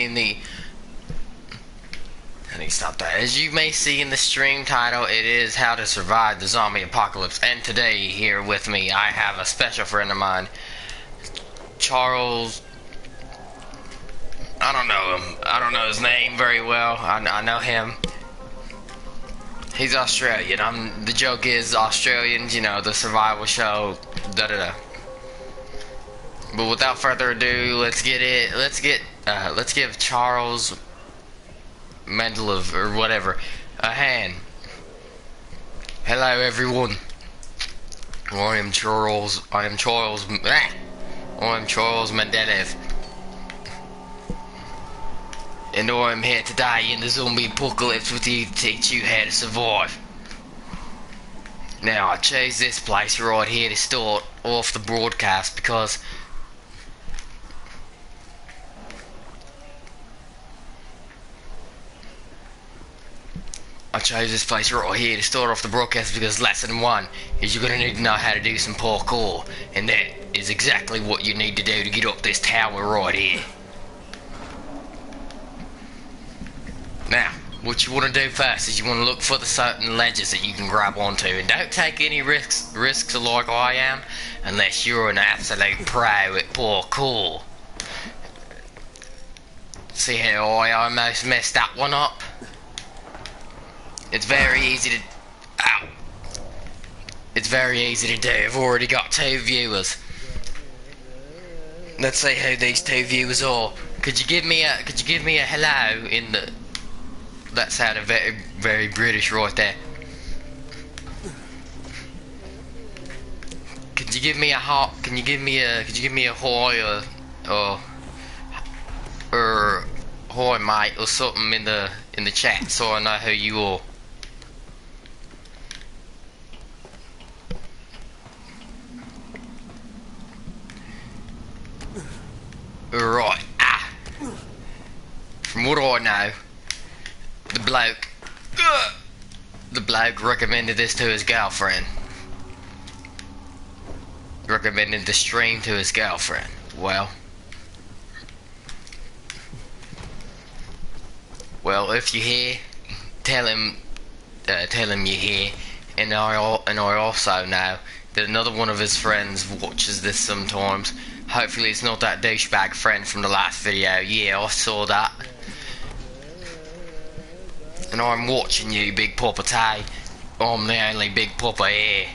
in the... I need to stop that. As you may see in the stream title, it is How to Survive the Zombie Apocalypse. And today, here with me, I have a special friend of mine, Charles... I don't know him. I don't know his name very well. I know him. He's Australian. The joke is Australians, you know, the survival show, da-da-da. But without further ado, let's give Charles Mendelov, or whatever, a hand. Hello everyone. I am Charles Mendelov. And I'm here today in the zombie apocalypse with you to teach you how to survive. Now, I chose this place right here to start off the broadcast because lesson 1 is you're going to need to know how to do some parkour, and that is exactly what you need to do to get up this tower right here. Now, what you want to do first is you want to look for the certain ledges that you can grab onto, and don't take any risks like I am, unless you're an absolute pro at parkour. See how I almost messed that one up? It's very easy to... Ow! It's very easy to do. I've already got 2 viewers. Let's see who these 2 viewers are. Could you give me a hello in the... That sounded very, very British right there. Could you give me a hi or hi mate or something in the chat so I know who you are. Right. From what I know, the bloke recommended this to his girlfriend. Recommended the stream to his girlfriend. Well, if you're here, tell him you're here. And I also know that another one of his friends watches this sometimes. Hopefully it's not that douchebag friend from the last video. Yeah, I saw that. And I'm watching you, Big Papa Tay. I'm the only Big Papa here.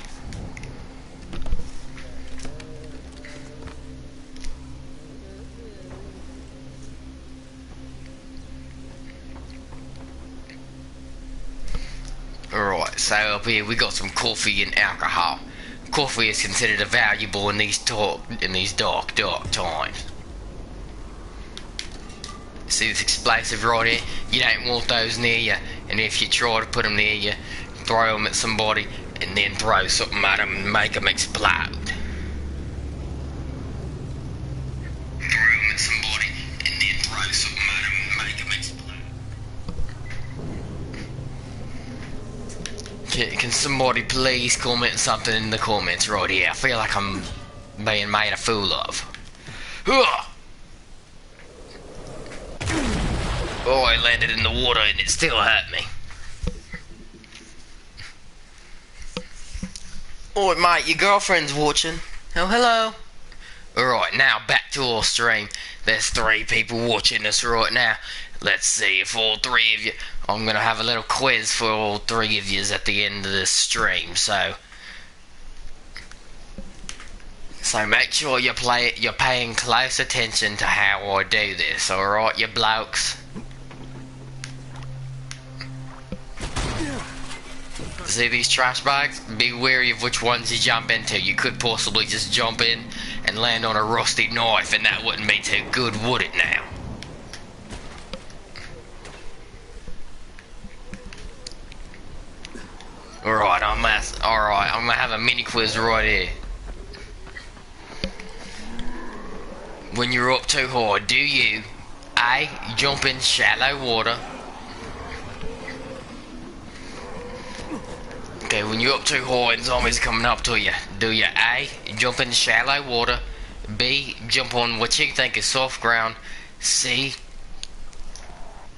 Alright, so up here we got some coffee and alcohol. Coffee is considered valuable in these dark times. See this explosive right here? You don't want those near you, and if you try to put them near you, throw them at somebody and then throw something at them and make them explode. Throw them at somebody and then throw something at them and make them explode. Can somebody please comment something in the comments right here? I feel like I'm being made a fool of. Oh, I landed in the water and it still hurt me. Alright mate, your girlfriend's watching. Oh, hello. Alright, now back to our stream. There's 3 people watching us right now. Let's see if all 3 of you... I'm going to have a little quiz for all 3 of you at the end of this stream, so make sure you're paying close attention to how I do this, alright, you blokes? See these trash bags? Be wary of which ones you jump into. You could possibly just jump in and land on a rusty knife, and that wouldn't be too good, would it now? Alright, I'm gonna have a mini quiz right here. When you're up too high, do you A. Jump in shallow water? Okay, when you're up too high and zombies are coming up to you, do you A. Jump in shallow water? B. Jump on what you think is soft ground? C.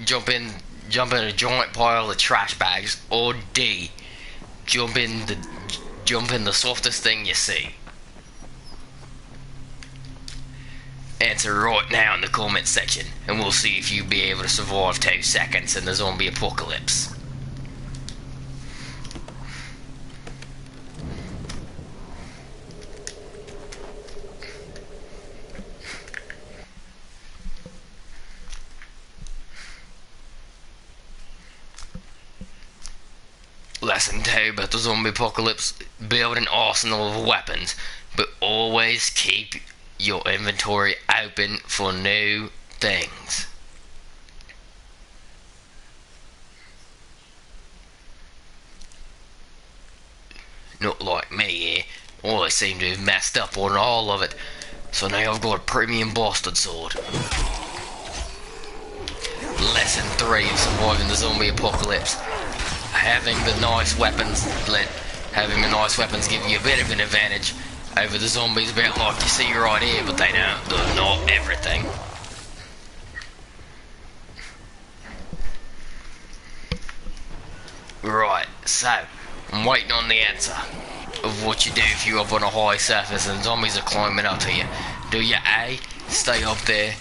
Jump in, jump in a giant pile of trash bags, or D, jump in the softest thing you see. Answer right now in the comment section, and we'll see if you'll be able to survive 2 seconds in the zombie apocalypse. Lesson 2 about the zombie apocalypse: build an arsenal of weapons, but always keep your inventory open for new things. Not like me here. I seem to have messed up on all of it, so now I've got a premium bastard sword. Lesson 3 of surviving the zombie apocalypse: having the nice weapons give you a bit of an advantage over the zombies, a bit like you see right here, but they're not everything. Right, so I'm waiting on the answer of what you do if you're up on a high surface and zombies are climbing up to you. Do you A, stay up there,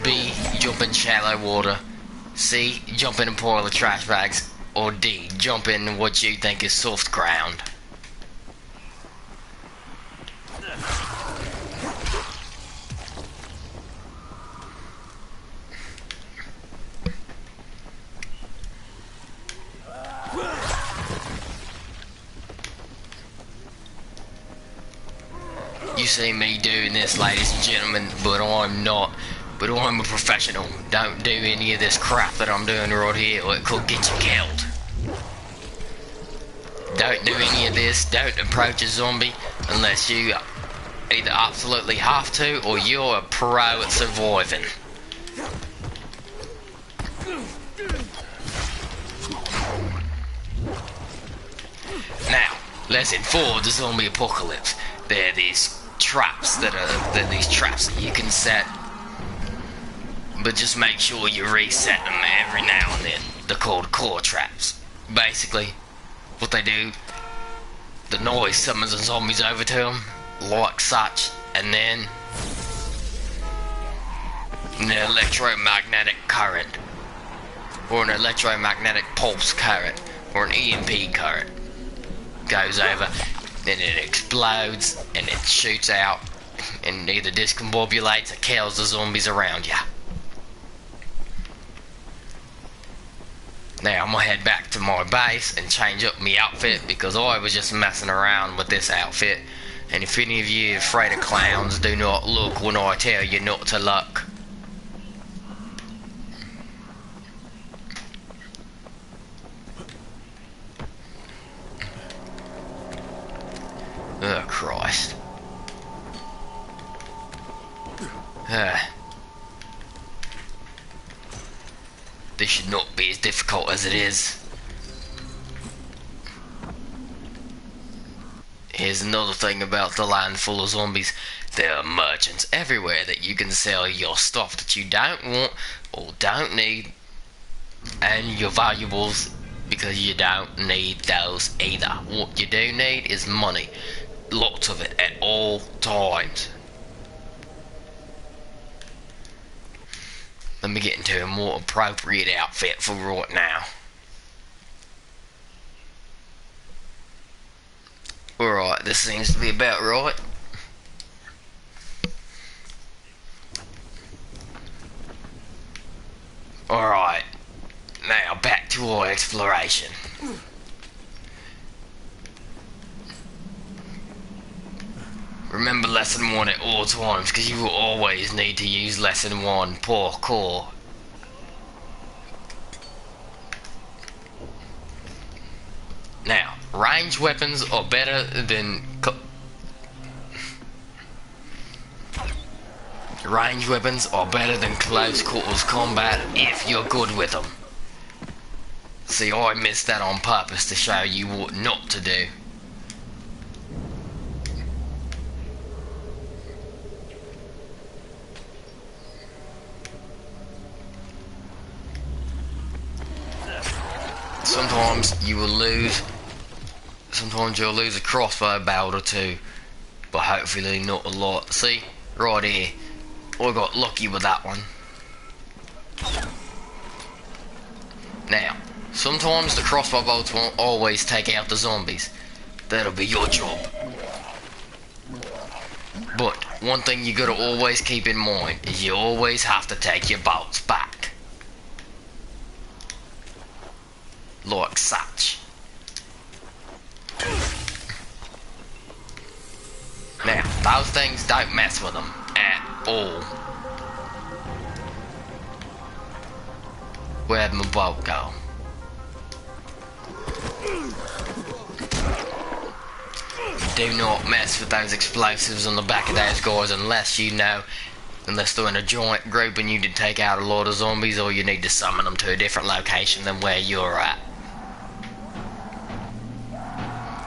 B, jump in shallow water, C, jump in a pile of trash bags, or D, jump in what you think is soft ground? You see me doing this, ladies and gentlemen, but I'm not. But I'm a professional. Don't do any of this crap that I'm doing right here, or it could get you killed. Don't do any of this. Don't approach a zombie unless you either absolutely have to, or you're a pro at surviving. Now, lesson 4 of the zombie apocalypse. They're these traps that you can set, but just make sure you reset them every now and then. They're called core traps. Basically, what they do, the noise summons the zombies over to them, like such, and then an electromagnetic current, or an electromagnetic pulse current, or an EMP current goes over, then it explodes and it shoots out and either discombobulates or kills the zombies around you. Now I'm gonna head back to my base and change up my outfit, because I was just messing around with this outfit, and if any of you are afraid of clowns, do not look when I tell you not to look. Oh Christ. This should not be as difficult as it is. Here's another thing about the land full of zombies. There are merchants everywhere that you can sell your stuff that you don't want or don't need, and your valuables, because you don't need those either. What you do need is money. Lots of it at all times. Let me get into a more appropriate outfit for right now. Alright, this seems to be about right. Alright, now back to our exploration. Remember lesson 1 at all times, because you will always need to use lesson 1 parkour. Now, ranged weapons are better than close quarters combat if you're good with them. See, I missed that on purpose to show you what not to do. sometimes you will lose. Sometimes you'll lose a crossbow bout or two, but hopefully not a lot. See, right here, I got lucky with that one. Now, sometimes the crossbow bolts won't always take out the zombies. That'll be your job. But one thing you gotta always keep in mind is you always have to take your bolts back. Like such. Now, those things, don't mess with them at all. Where'd my bolt go? Do not mess with those explosives on the back of those guys unless they're in a joint group and you need to take out a lot of zombies, or you need to summon them to a different location than where you're at.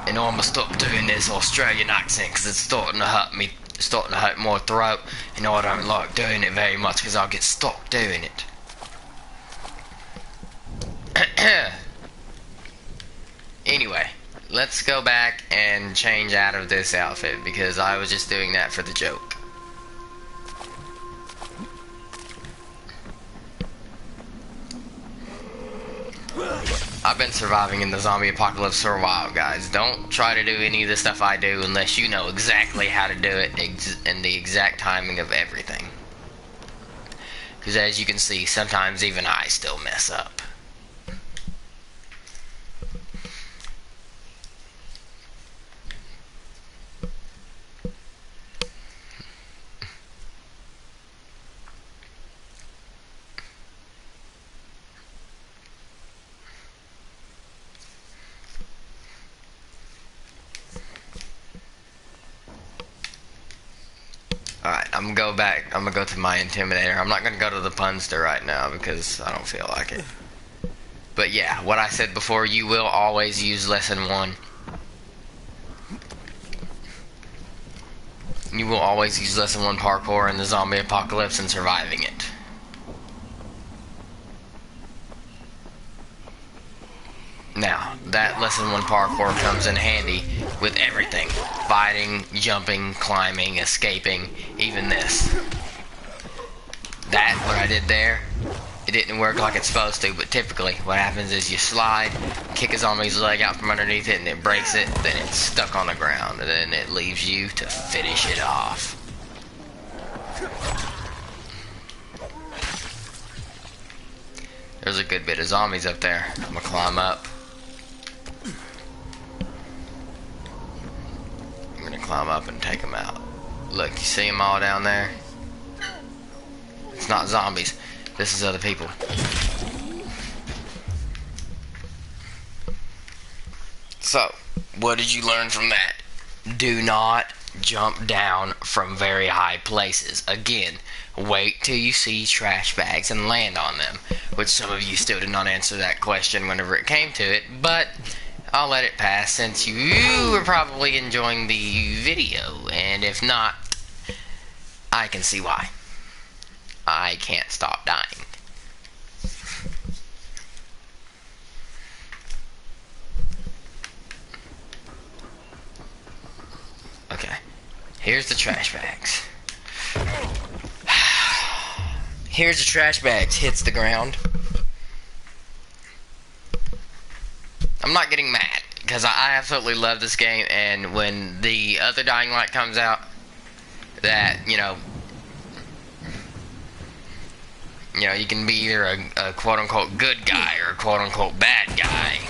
And I'm gonna stop doing this Australian accent because it's starting to hurt me, starting to hurt my throat, and I don't like doing it very much because I'll get stuck doing it. Anyway, let's go back and change out of this outfit because I was just doing that for the joke. I've been surviving in the zombie apocalypse for a while, guys. Don't try to do any of the stuff I do unless you know exactly how to do it and the exact timing of everything. Because as you can see, sometimes even I still mess up. Alright, I'm gonna go to my Intimidator. I'm not gonna go to the Punster right now because I don't feel like it. But yeah, what I said before, you will always use Lesson 1. You will always use Lesson 1 parkour in the zombie apocalypse and surviving it. Now, that Lesson 1 parkour comes in handy with everything. Fighting, jumping, climbing, escaping, even this. That, what I did there, it didn't work like it's supposed to, but typically what happens is you slide, kick a zombie's leg out from underneath it, and it breaks it, then it's stuck on the ground, and then it leaves you to finish it off. There's a good bit of zombies up there. I'm gonna climb up. I'm gonna climb up and take them out. Look, you see them all down there? It's not zombies. This is other people. So, what did you learn from that? Do not jump down from very high places. Again, wait till you see trash bags and land on them. Which some of you still did not answer that question whenever it came to it, but I'll let it pass since you were probably enjoying the video, and if not, I can see why. I can't stop dying. Okay, here's the trash bags. Here's the trash bags, hits the ground. I'm not getting mad, because I absolutely love this game, and when the other Dying Light comes out, that, you know, you can be either a quote-unquote good guy or a quote-unquote bad guy.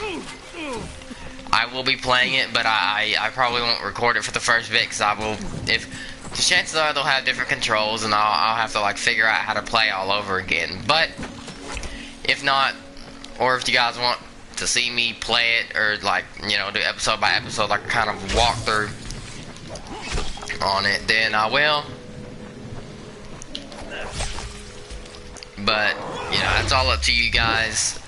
I will be playing it, but I probably won't record it for the first bit, because I will, if, the chances are they'll have different controls, and I'll have to, like, figure out how to play all over again. But, if not, or if you guys want to see me play it, or, like, do episode by episode, like, kind of walkthrough on it, then I will. But, that's all up to you guys.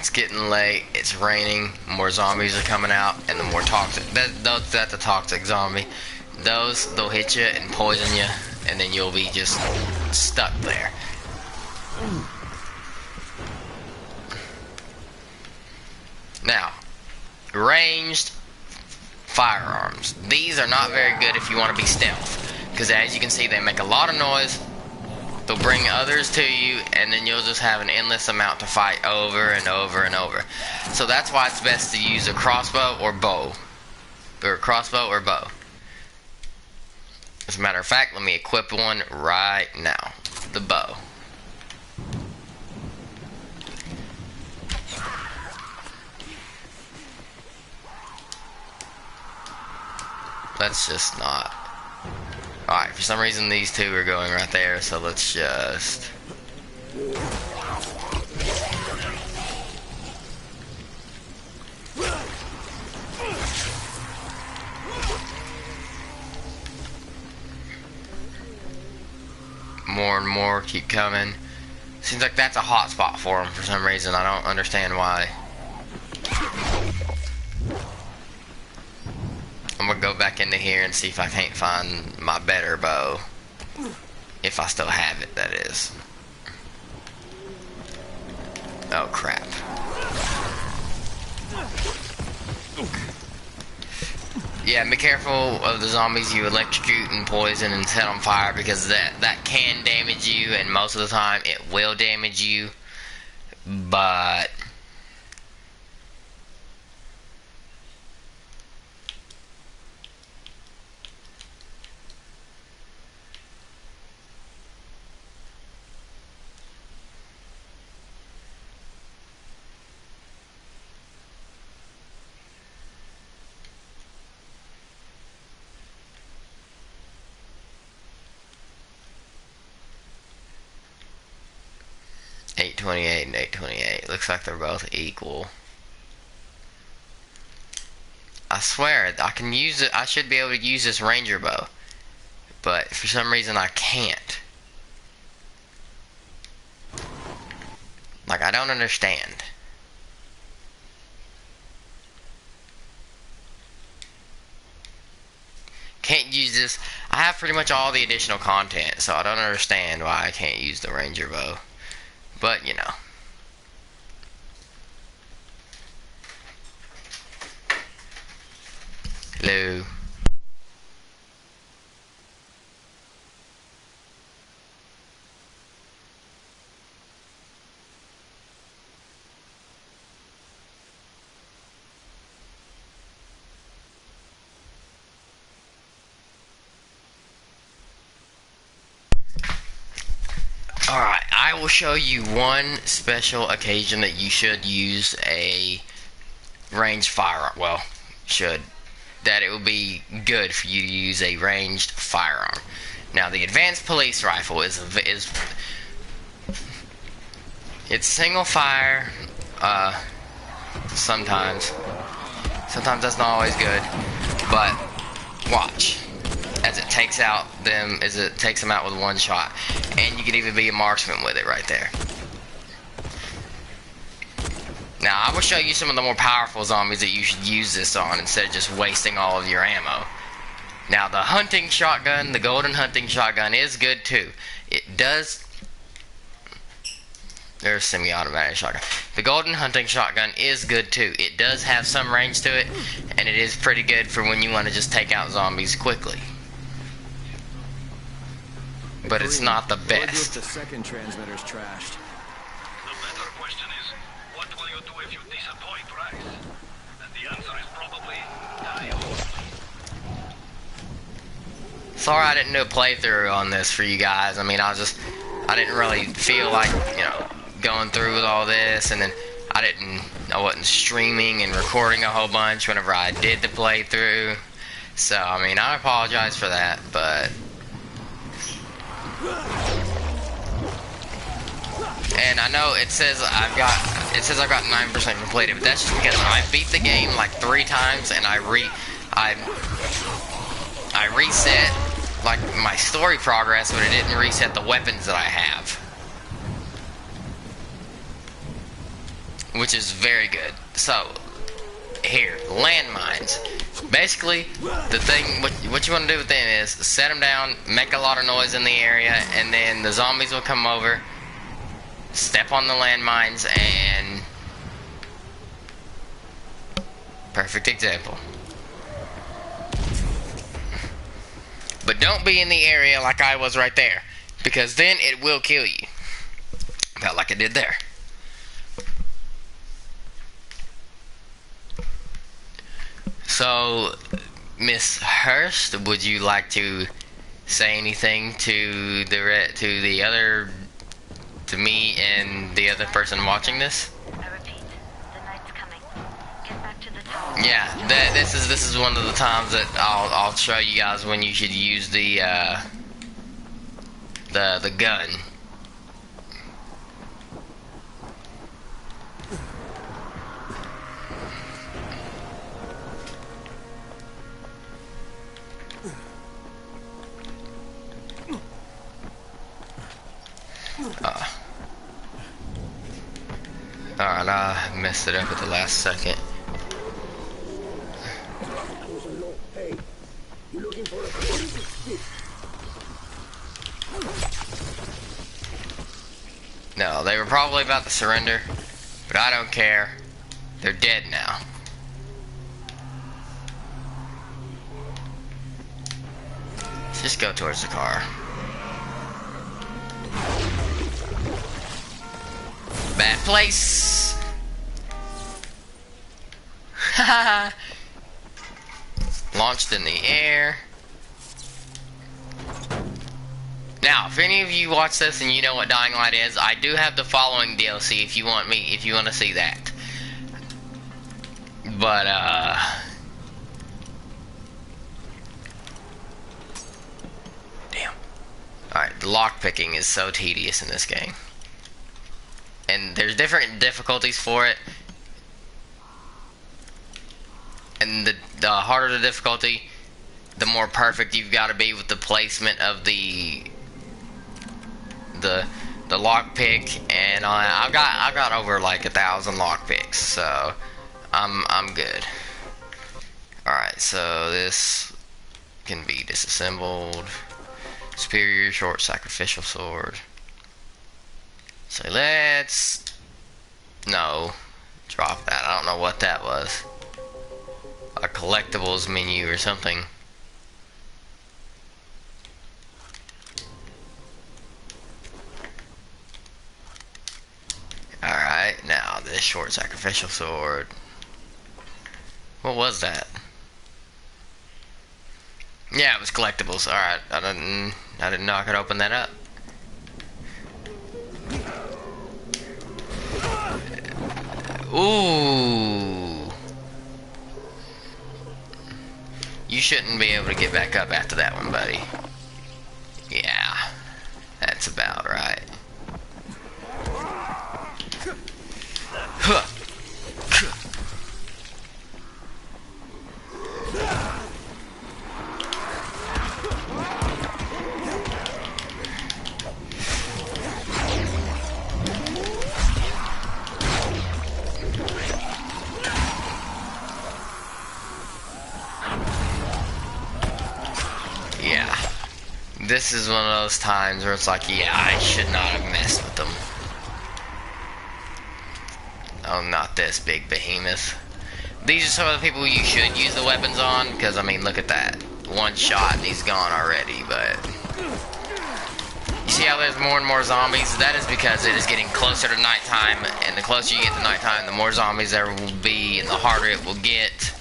It's getting late, it's raining, more zombies are coming out, and the more toxic, that's the toxic zombie. Those, they'll hit you and poison you, and then you'll be just stuck there. Now, ranged firearms. These are not very good if you want to be stealth, because as you can see, they make a lot of noise. They'll bring others to you, and then you'll just have an endless amount to fight over and over and over. So that's why it's best to use a crossbow or bow. Or a crossbow or bow. As a matter of fact, let me equip one right now. The bow. Let's just not. Alright, for some reason these two are going right there, so let's just... More and more keep coming. Seems like that's a hot spot for them for some reason. I don't understand why. I'm gonna go back into here and see if I can't find my better bow. If I still have it, that is. Oh crap. Yeah, be careful of the zombies you electrocute and poison and set on fire, because that can damage you, and most of the time it will damage you. But... .828 and 828. Looks like they're both equal. I swear, I can use it. I should be able to use this ranger bow, but for some reason I can't. Like, I don't understand. Can't use this. I have pretty much all the additional content, so I don't understand why I can't use the ranger bow. But, you know. Hello. Alright, I will show you one special occasion that you should use a ranged firearm. Well, should. That it would be good for you to use a ranged firearm. Now, the advanced police rifle is it's single fire. Sometimes that's not always good, but watch as it takes them out with one shot, and you can even be a marksman with it right there. Now, I will show you some of the more powerful zombies that you should use this on instead of just wasting all of your ammo. Now, the hunting shotgun, the golden hunting shotgun, is good too. It does... There's semi-automatic shotgun. The golden hunting shotgun is good too. It does have some range to it, and it is pretty good for when you want to just take out zombies quickly. But it's not the best. The second transmitter's trashed. The better question is, what will you do if you disappoint Rice? And the answer is probably die. Sorry I didn't do a playthrough on this for you guys. I mean, I didn't really feel like, you know, going through with all this, and then I wasn't streaming and recording a whole bunch whenever I did the playthrough. So, I mean, I apologize for that, but... And I know it says I've got 9% completed, but that's just because I beat the game like 3 times, and I reset like my story progress, but it didn't reset the weapons that I have. which is very good. So, here, landmines. Basically, the thing, what you want to do with them is set them down, make a lot of noise in the area, and then the zombies will come over, step on the landmines, and... Perfect example. But don't be in the area like I was right there, because then it will kill you. About like it did there. So, Miss Hurst, would you like to say anything to to me and the other person watching this? I repeat, the night's coming. Get back to the tower. Yeah, this is one of the times that I'll show you guys when you should use the gun. Alright, I messed it up at the last second. Hey, you looking for a No, they were probably about to surrender, but I don't care. They're dead now. Let's just go towards the car. Bad place. Haha. Launched in the air. Now, if any of you watch this and you know what Dying Light is, I do have the following DLC if you want to see that. But damn. Alright, the lockpicking is so tedious in this game. And there's different difficulties for it. And the harder the difficulty, the more perfect you've got to be with the placement of the lockpick. And I've got over like 1,000 lockpicks, so I'm good. All right, so this can be disassembled. Superior short sacrificial sword. So let's drop that. I don't know what that was. A collectibles menu or something. Alright, now this short sacrificial sword. What was that? Yeah, it was collectibles. Alright, I didn't know I could open that up. Ooh. You shouldn't be able to get back up after that one, buddy. Yeah, that's about right. Huh. Yeah. This is one of those times where it's like, yeah, I should not have messed with them. Oh, not this big behemoth. These are some of the people you should use the weapons on, because, I mean, look at that. One shot and he's gone already, but... You see how there's more and more zombies? That is because it is getting closer to nighttime, and the closer you get to nighttime, the more zombies there will be, and the harder it will get.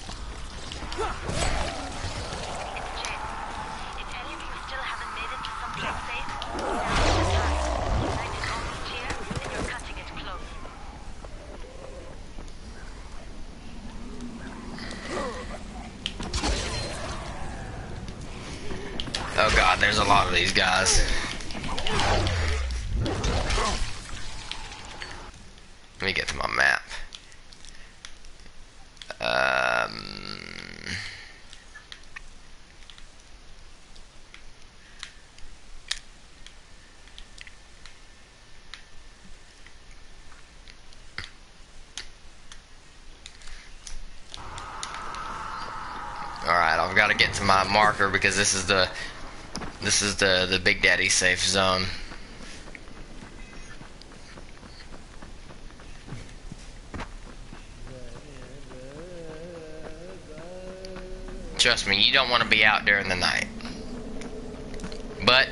Oh god, there's a lot of these guys. Let me get to my map. I've got to get to my marker because this is the Big Daddy safe zone. Trust me, you don't want to be out during the night. But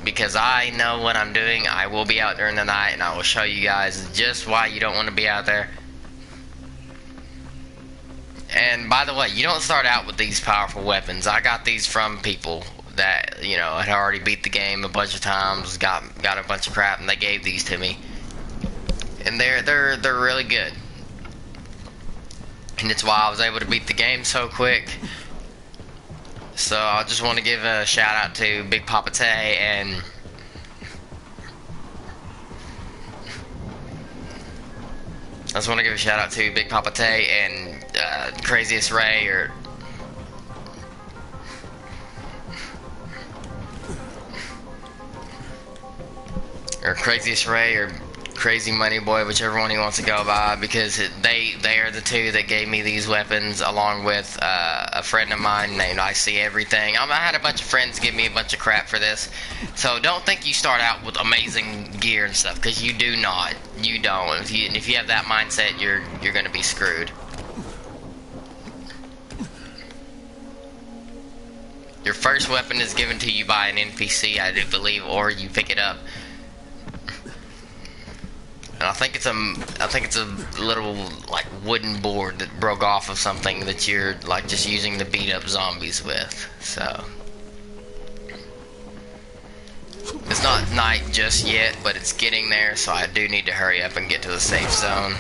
because I know what I'm doing, I will be out during the night, and I will show you guys just why you don't want to be out there. And by the way, you don't start out with these powerful weapons. I got these from people that, you know, had already beat the game a bunch of times, got a bunch of crap, and they gave these to me. And they're really good. And it's why I was able to beat the game so quick. So I just want to give a shout out to Big Papa Tay and Craziest Ray or Craziest Ray or Crazy Money Boy, whichever one he wants to go by, because they are the two that gave me these weapons, along with a friend of mine named I See Everything. I had a bunch of friends give me a bunch of crap for this, so don't think you start out with amazing gear and stuff, because you do not. You don't. If you have that mindset, you're going to be screwed. Your first weapon is given to you by an NPC, I do believe, or you pick it up. And I think it's a little like wooden board that broke off of something that you're like just using to beat up zombies with. So it's not night just yet, but it's getting there, so I do need to hurry up and get to the safe zone.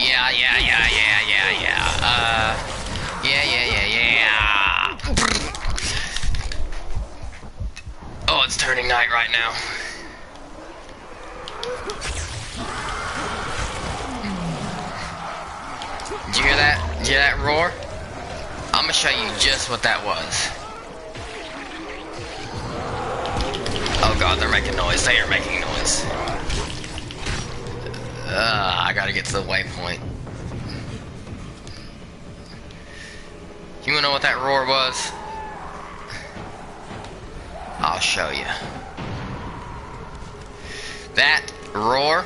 Yeah. Oh, it's turning night right now. Did you hear that? Did you hear that roar? I'm gonna show you just what that was. Oh god, they're making noise. They are making noise. I gotta get to the waypoint. You wanna know what that roar was? I'll show you. That roar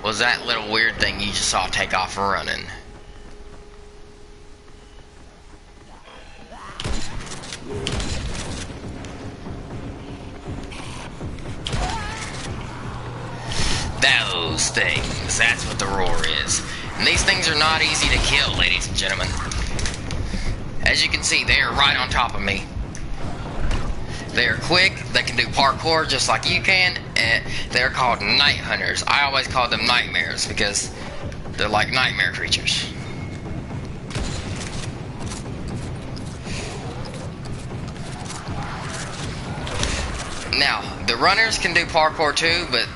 was that little weird thing you just saw take off running. Those things, that's what the roar is. And these things are not easy to kill, ladies and gentlemen. As you can see, they are right on top of me. They are quick, they can do parkour just like you can, and they're called night hunters. I always call them nightmares because they're like nightmare creatures. Now, the runners can do parkour too, but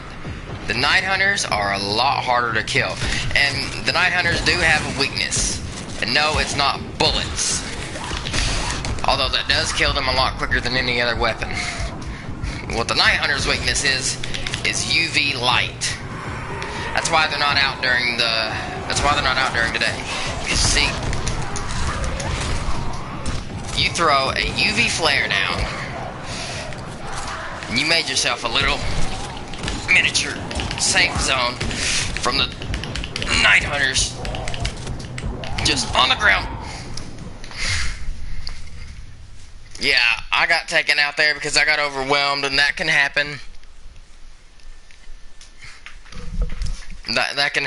the night hunters are a lot harder to kill. And the night hunters do have a weakness. And no, it's not bullets. Although that does kill them a lot quicker than any other weapon. What the night hunter's weakness is UV light. That's why they're not out during the day. You see, you throw a UV flare down, and you made yourself a little miniature safe zone from the night hunters just on the ground. Yeah, I got taken out there because I got overwhelmed, and that can happen. That can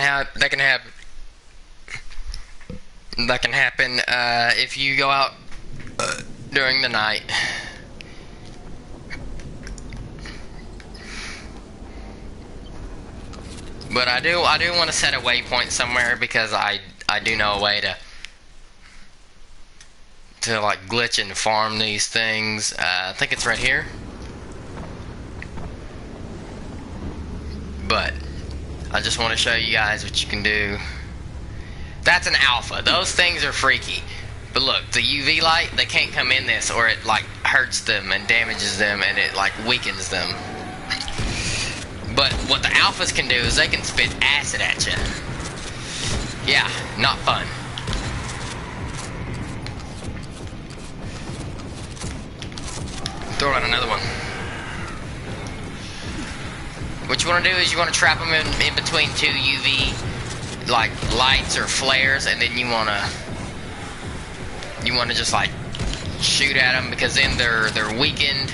happen if you go out during the night. But I do want to set a waypoint somewhere, because I do know a way to like glitch and farm these things. I think it's right here. But I just want to show you guys what you can do. That's an alpha. Those things are freaky. But look, the UV light, they can't come in this, or it like hurts them and damages them, and it like weakens them. But what the alphas can do is they can spit acid at you. Yeah, not fun. Throw out another one. What you want to do is you want to trap them in between two UV like lights or flares, and then you want to just like shoot at them, because then they're weakened.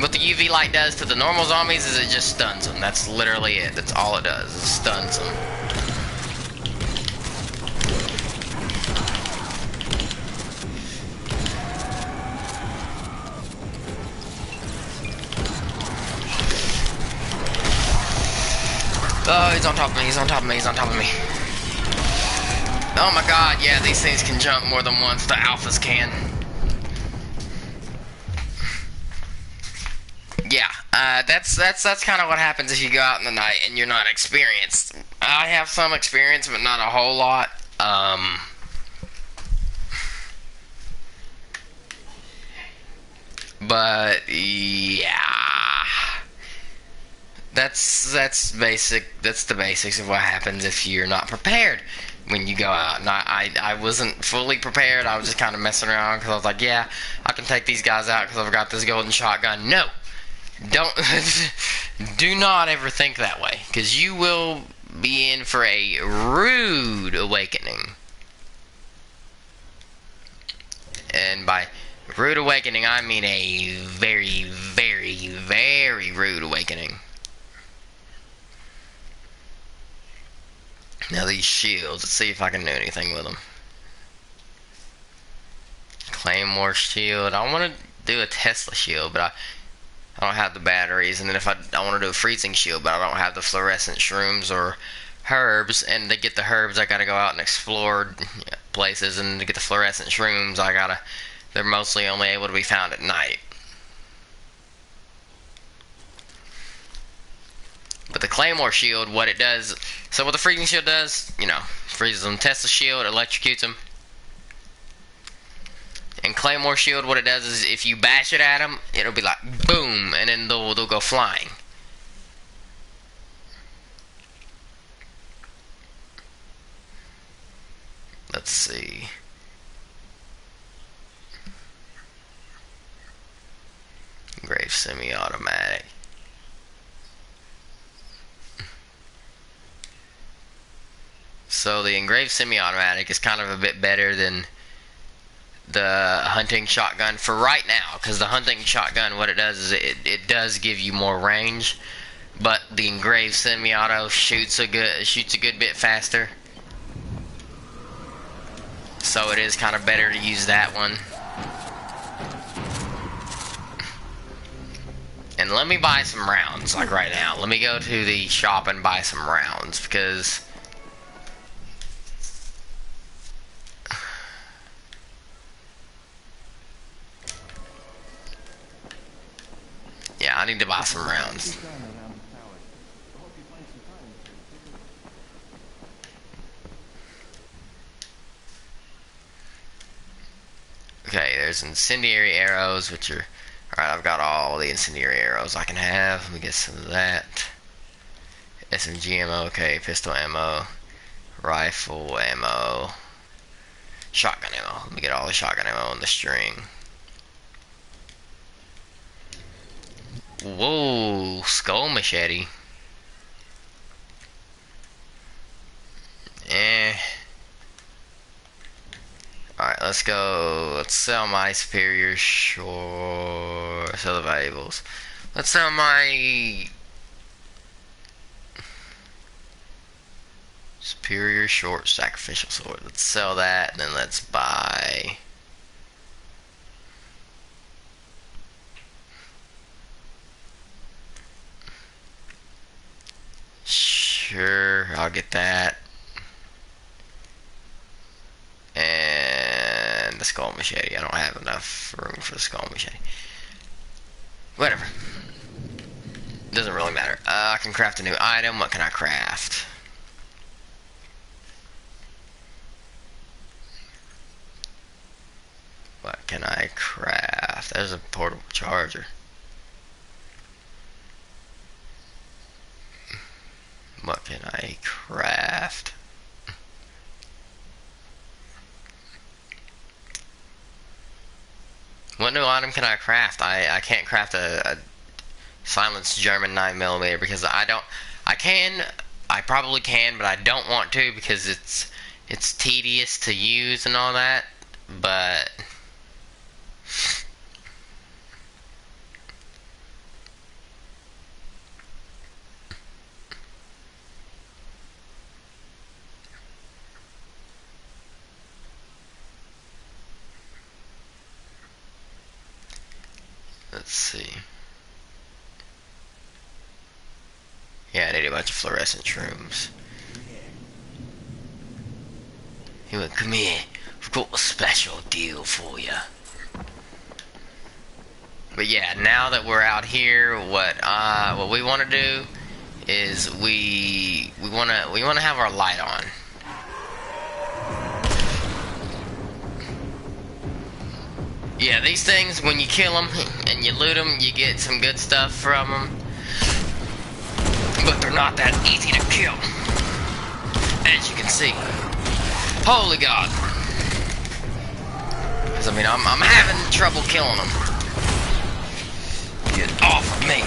What the UV light does to the normal zombies is it just stuns them. That's literally it. That's all it does. It stuns them. Oh, he's on top of me. He's on top of me. He's on top of me. Oh my god, yeah, these things can jump more than once. The alphas can. Yeah, that's kind of what happens if you go out in the night and you're not experienced. I have some experience, but not a whole lot. But yeah, that's basic. That's the basics of what happens if you're not prepared when you go out. And I wasn't fully prepared. I was just kind of messing around because I was like, yeah, I can take these guys out because I've got this golden shotgun. No. Don't do not ever think that way, because you will be in for a rude awakening. And by rude awakening, I mean a very, very, very rude awakening. Now these shields, let's see if I can do anything with them. Claymore shield. I want to do a Tesla shield, but I don't have the batteries, and then if I want to do a freezing shield, but I don't have the fluorescent shrooms or herbs, and to get the herbs I gotta go out and explore places, and to get the fluorescent shrooms they're mostly only able to be found at night. But the Claymore shield, what it does, so what the freezing shield does, freezes them. Tesla shield electrocutes them. And Claymore shield, what it does is if you bash it at them, it'll be like boom, and then they'll go flying. Let's see. Engraved semi-automatic. So the engraved semi-automatic is kind of a bit better than the hunting shotgun for right now, because the hunting shotgun, what it does is it does give you more range, but the engraved semi-auto shoots a good bit faster, so it is kind of better to use that one. And let me buy some rounds, like right now. Let me go to the shop and buy some rounds, because yeah, I need to buy some rounds. Okay, there's incendiary arrows, which are... Alright, I've got all the incendiary arrows I can have. Let me get some of that. SMG ammo, okay, pistol ammo, rifle ammo, shotgun ammo. Let me get all the shotgun ammo on the string. Whoa, skull machete. Alright, let's go. Let's sell my superior short. Sell the valuables. Let's sell my superior short sacrificial sword. Let's sell that, and then let's buy... Sure, I'll get that. And the skull machete. I don't have enough room for the skull machete. Whatever. Doesn't really matter. I can craft a new item. What can I craft? What can I craft? There's a portable charger. What can I craft? What new item can I craft? I can't craft a silenced German 9mm because I probably can, but I don't want to because it's tedious to use and all that. But let's see. Yeah, I need a bunch of fluorescent shrooms. He went, come here. We've got a special deal for you. But yeah, now that we're out here, what we want to do is we want to have our light on. Yeah, these things, when you kill them and you loot them, you get some good stuff from them. But they're not that easy to kill, as you can see. Holy God! Because I mean, I'm having trouble killing them. Get off of me!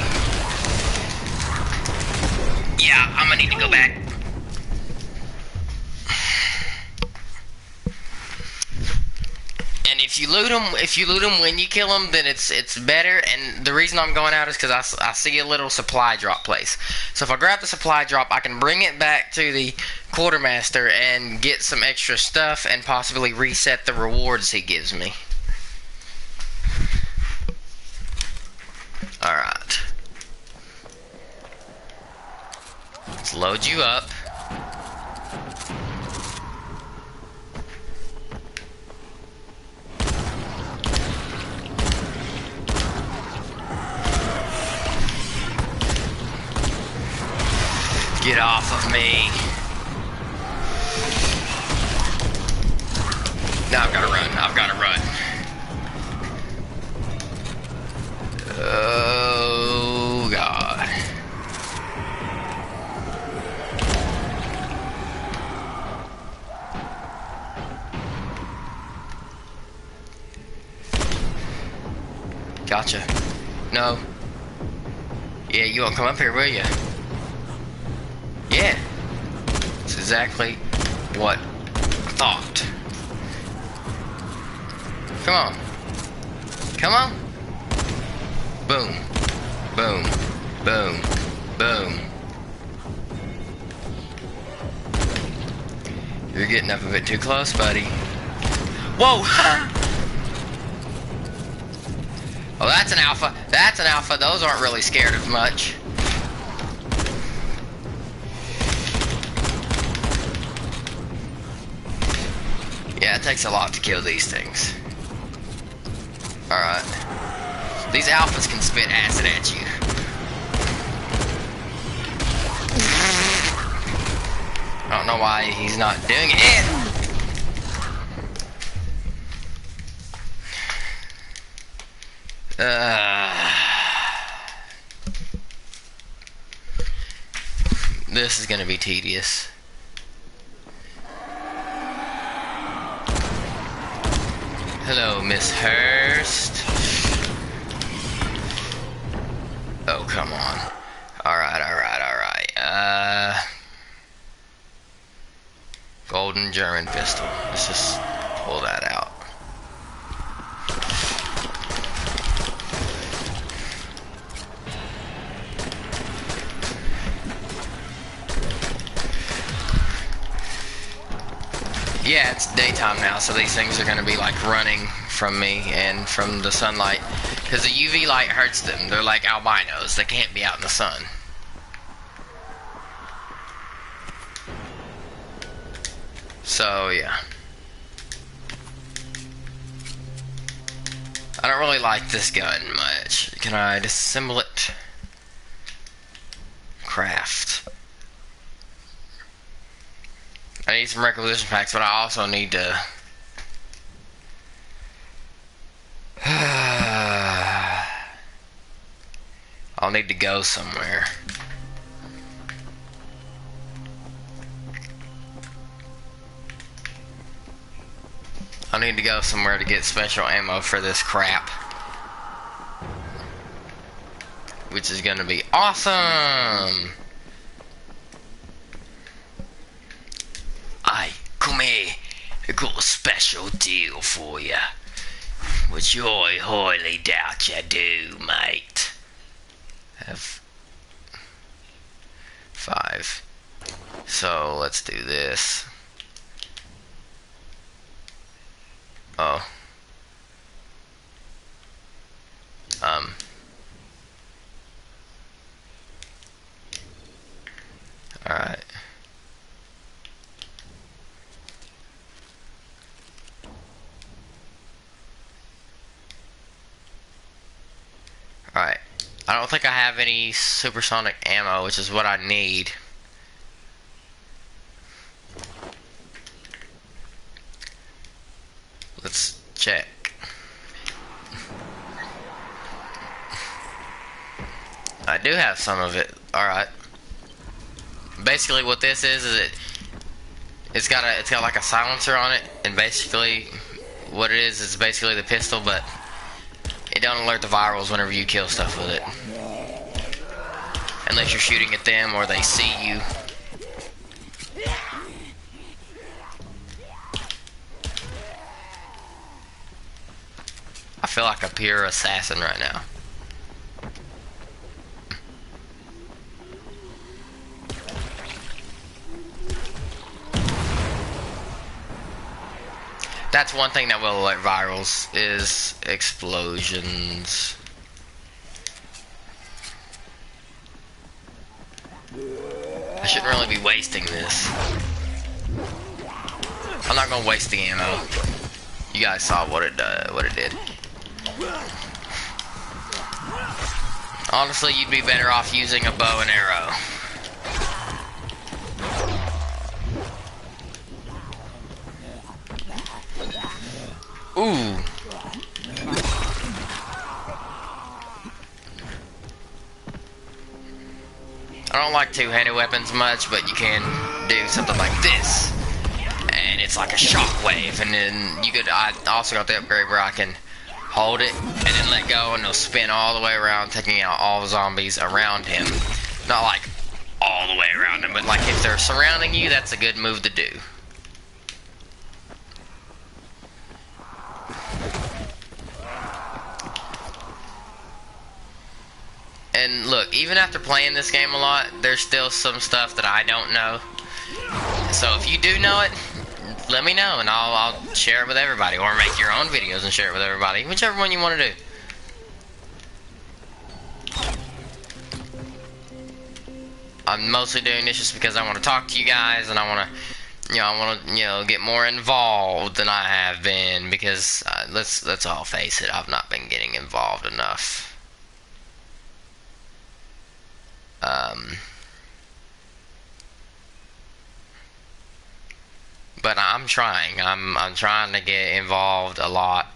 Yeah, I'm gonna need to go back. And if you loot them when you kill them, then it's better. And the reason I'm going out is because I see a little supply drop place. So if I grab the supply drop, I can bring it back to the quartermaster and get some extra stuff and possibly reset the rewards he gives me. Alright. Let's load you up. Get off of me. Now I've gotta run. I've gotta run. Oh, God. Gotcha. No. Yeah, you won't come up here, will you? Yeah. That's exactly what I thought. Come on. Come on. Boom. Boom. Boom. Boom. You're getting up a bit too close, buddy. Whoa! Oh, that's an alpha. That's an alpha. Those aren't really scared of much. Yeah, it takes a lot to kill these things. Alright. These alphas can spit acid at you. I don't know why he's not doing it. This is gonna be tedious. Hello, Miss Hurst. Oh, come on. Alright, alright, alright. Golden German pistol. Let's just pull that out. Yeah, it's daytime now, so these things are going to be like running from me and from the sunlight. Because the UV light hurts them. They're like albinos. They can't be out in the sun. So, yeah. I don't really like this gun much. Can I disassemble it? Craft. I need some requisition packs, but I also need to... I'll need to go somewhere. I need to go somewhere to get special ammo for this crap. Which is gonna be awesome! Come here. I got a special deal for you. Which I highly doubt you do, mate. Have 5. So let's do this. Oh. Alright. Alright. I don't think I have any supersonic ammo, which is what I need. Let's check. I do have some of it. Alright. Basically what this is it's got like a silencer on it, and basically what it is basically the pistol, but it don't alert the virals whenever you kill stuff with it. Unless you're shooting at them or they see you. I feel like a pure assassin right now. That's one thing that will alert virals, is explosions. I shouldn't really be wasting this. I'm not gonna waste the ammo. You guys saw what it did. Honestly, you'd be better off using a bow and arrow. Ooh. I don't like two-handed weapons much, but you can do something like this. And it's like a shockwave, and then I also got the upgrade where I can hold it and then let go, and it'll spin all the way around, taking out all the zombies around him. Not like all the way around him, but like if they're surrounding you, that's a good move to do. And look, even after playing this game a lot, there's still some stuff that I don't know. So if you do know it, let me know, and I'll share it with everybody, or make your own videos and share it with everybody, whichever one you want to do. I'm mostly doing this just because I want to talk to you guys, and I want to, get more involved than I have been, because let's all face it, I've not been getting involved enough. But I'm trying. I'm trying to get involved a lot.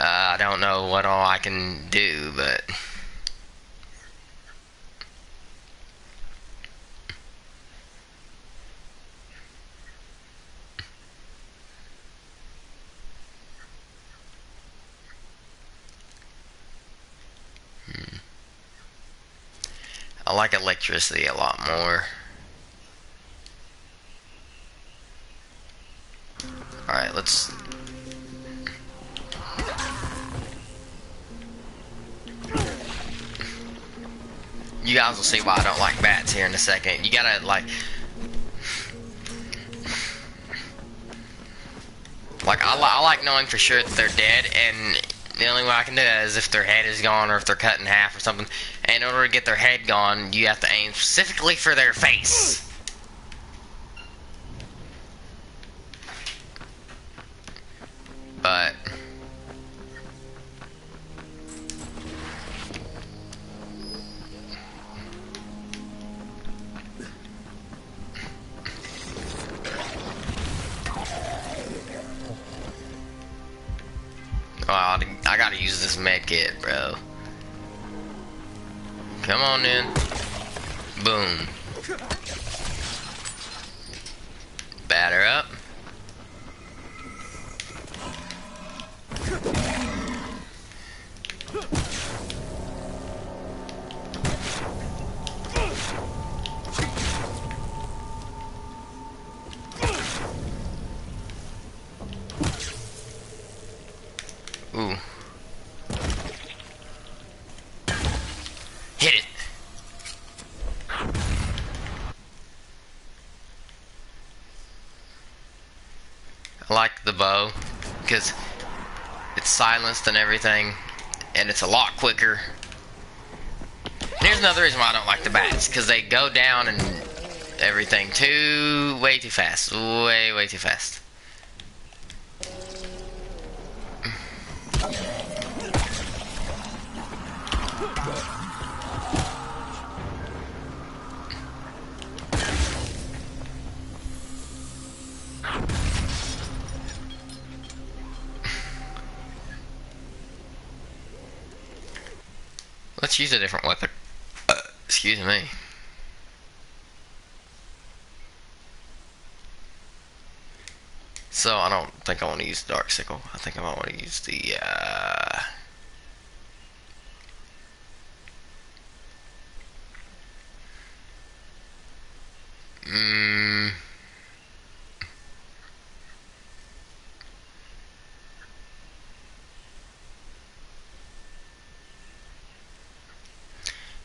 I don't know what all I can do, but I like electricity a lot more. Alright, let's... You guys will see why I don't like bats here in a second. You gotta, like... I like knowing for sure that they're dead, and the only way I can do that is if their head is gone or if they're cut in half or something. And in order to get their head gone, you have to aim specifically for their face. But oh, I gotta use this med kit, bro. Come on in. Boom. Batter up. Ooh. Hit it. I like the bow because it's silenced and everything, and it's a lot quicker. And here's another reason why I don't like the bats, because they go down and everything way too fast. Way too fast. Let's use a different weapon. Excuse me. So I don't think I want to use the dark sickle. I think I might want to use the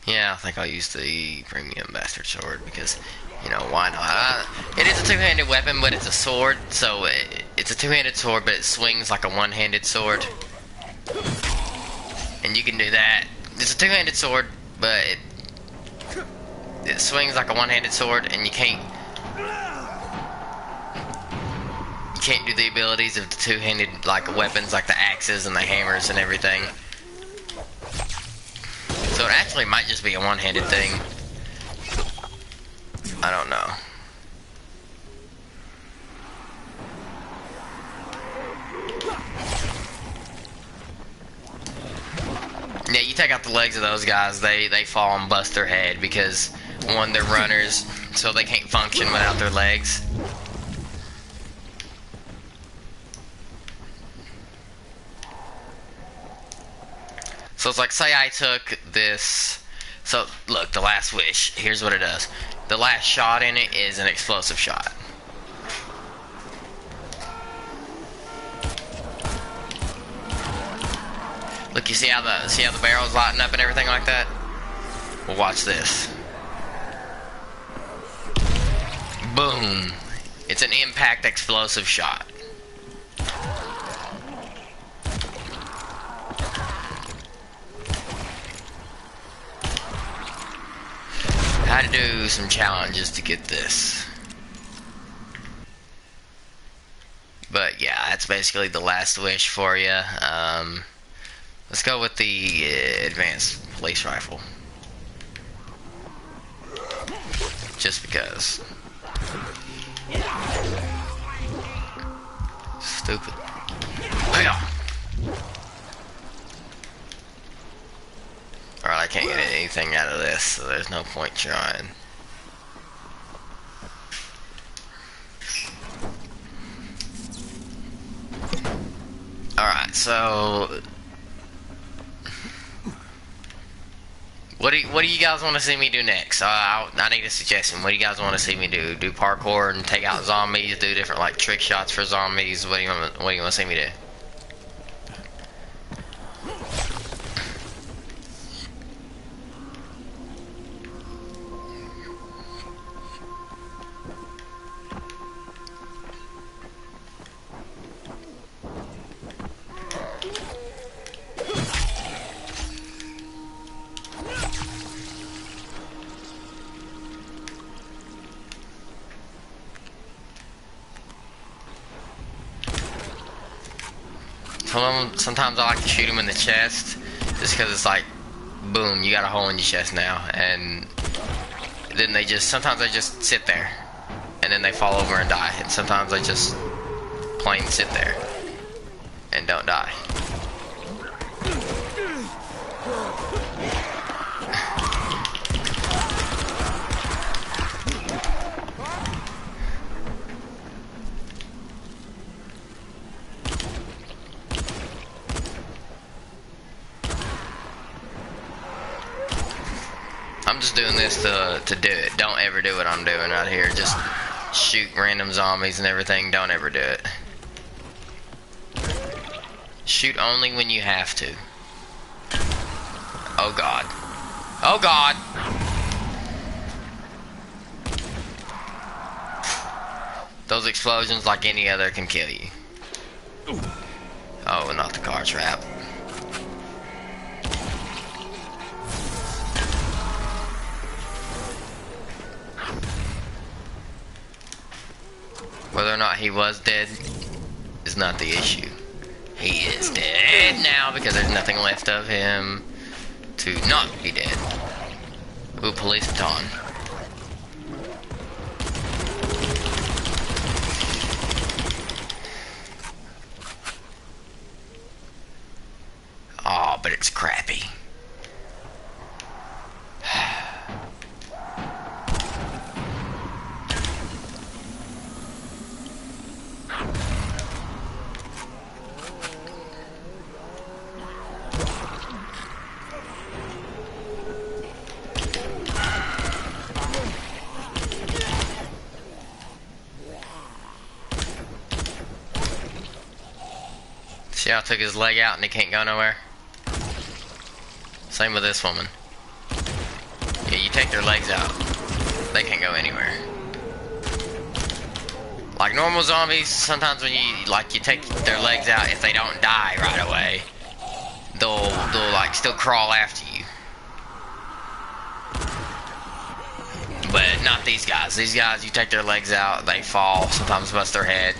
yeah, I think I'll use the premium bastard sword because, you know, why not? It is a two-handed weapon, but it's a sword, so it's a two-handed sword, but it swings like a one-handed sword. And you can do that. It's a two-handed sword, but it swings like a one-handed sword, and you can't do the abilities of the two-handed like weapons, like the axes and the hammers and everything. So it actually might just be a one-handed thing. I don't know. Yeah, you take out the legs of those guys, they fall and bust their head because, one, they're runners, so they can't function without their legs. So it's like, say I took this. So look, the last wish. Here's what it does. The last shot in it is an explosive shot. Look, you see how the barrel's lighting up and everything like that? Well, watch this. Boom. It's an impact explosive shot. I had to do some challenges to get this. But yeah, that's basically the last wish for you. Let's go with the advanced police rifle. Just because. Stupid. Alright, I can't get anything out of this, so there's no point trying. Alright, so what do you guys want to see me do next? I need a suggestion. What do you guys want to see me do? Do parkour and take out zombies? Do different like trick shots for zombies? What do you want to see me do? Sometimes I like to shoot them in the chest, just because it's like, boom, you got a hole in your chest now, and then sometimes they just sit there, and then they fall over and die, and sometimes they just plain sit there, and don't die. I'm just doing this to do it. Don't ever do what I'm doing right here. Just shoot random zombies and everything. Don't ever do it. Shoot only when you have to. Oh god. Oh god! Those explosions, like any other, can kill you. Oh, not the car trap. Whether or not he was dead is not the issue. He is dead now because there's nothing left of him to not be dead. Ooh, police baton. Oh, but it's crappy. See how I took his leg out and he can't go nowhere? Same with this woman. Yeah, you take their legs out, they can't go anywhere. Like normal zombies, sometimes when you take their legs out, if they don't die right away, they'll like still crawl after you. But not these guys. These guys, you take their legs out, they fall, sometimes bust their head.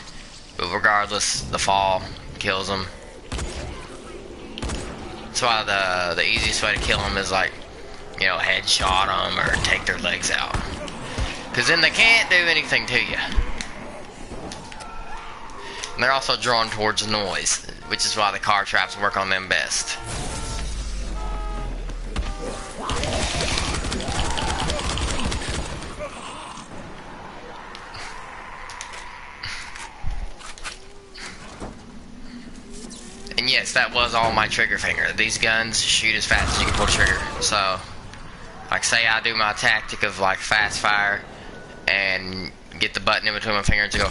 But regardless, the fall kills them. That's why the easiest way to kill them is like, you know, headshot them or take their legs out. Because then they can't do anything to you. And they're also drawn towards noise, which is why the car traps work on them best. And yes, that was all my trigger finger. These guns shoot as fast as you can pull the trigger. So, like say I do my tactic of like fast fire and get the button in between my fingers to go.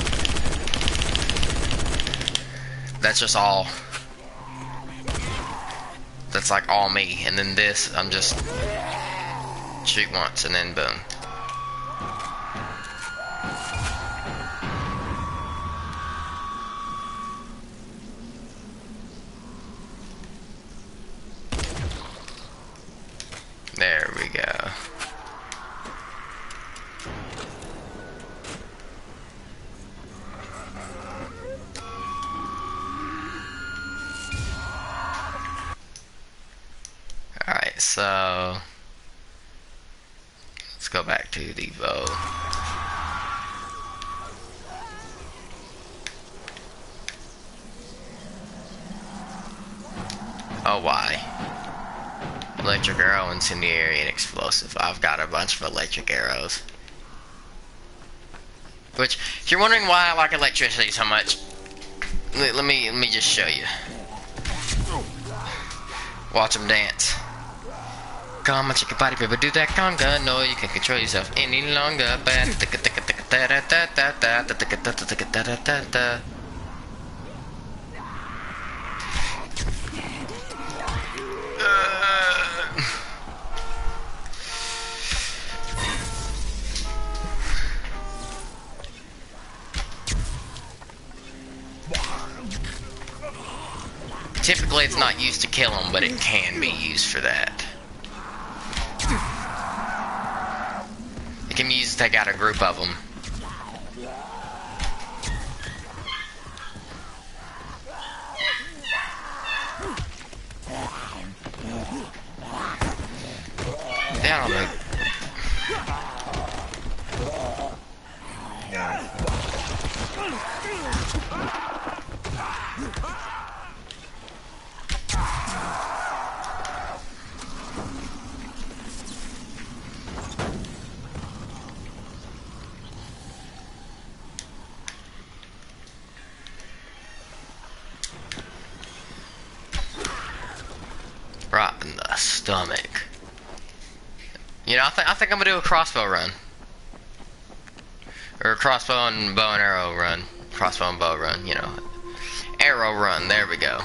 That's just all. That's like all me. And then this, I'm just shoot once and then boom. There we go. Alright, so let's go back to the bow. Oh, why? Electric arrow, incendiary, and explosive. I've got a bunch of electric arrows. Which, if you're wondering why I like electricity so much, let me just show you. Watch them dance. Come on, chicken body, baby, do that conga. No, you can't control yourself any longer. Typically, it's not used to kill them, but it can be used for that. It can be used to take out a group of them. Down on me. Right in the stomach. You know, I think I'm gonna do a crossbow run. Or a crossbow and bow and arrow run. Crossbow and bow run, you know. Arrow run, there we go.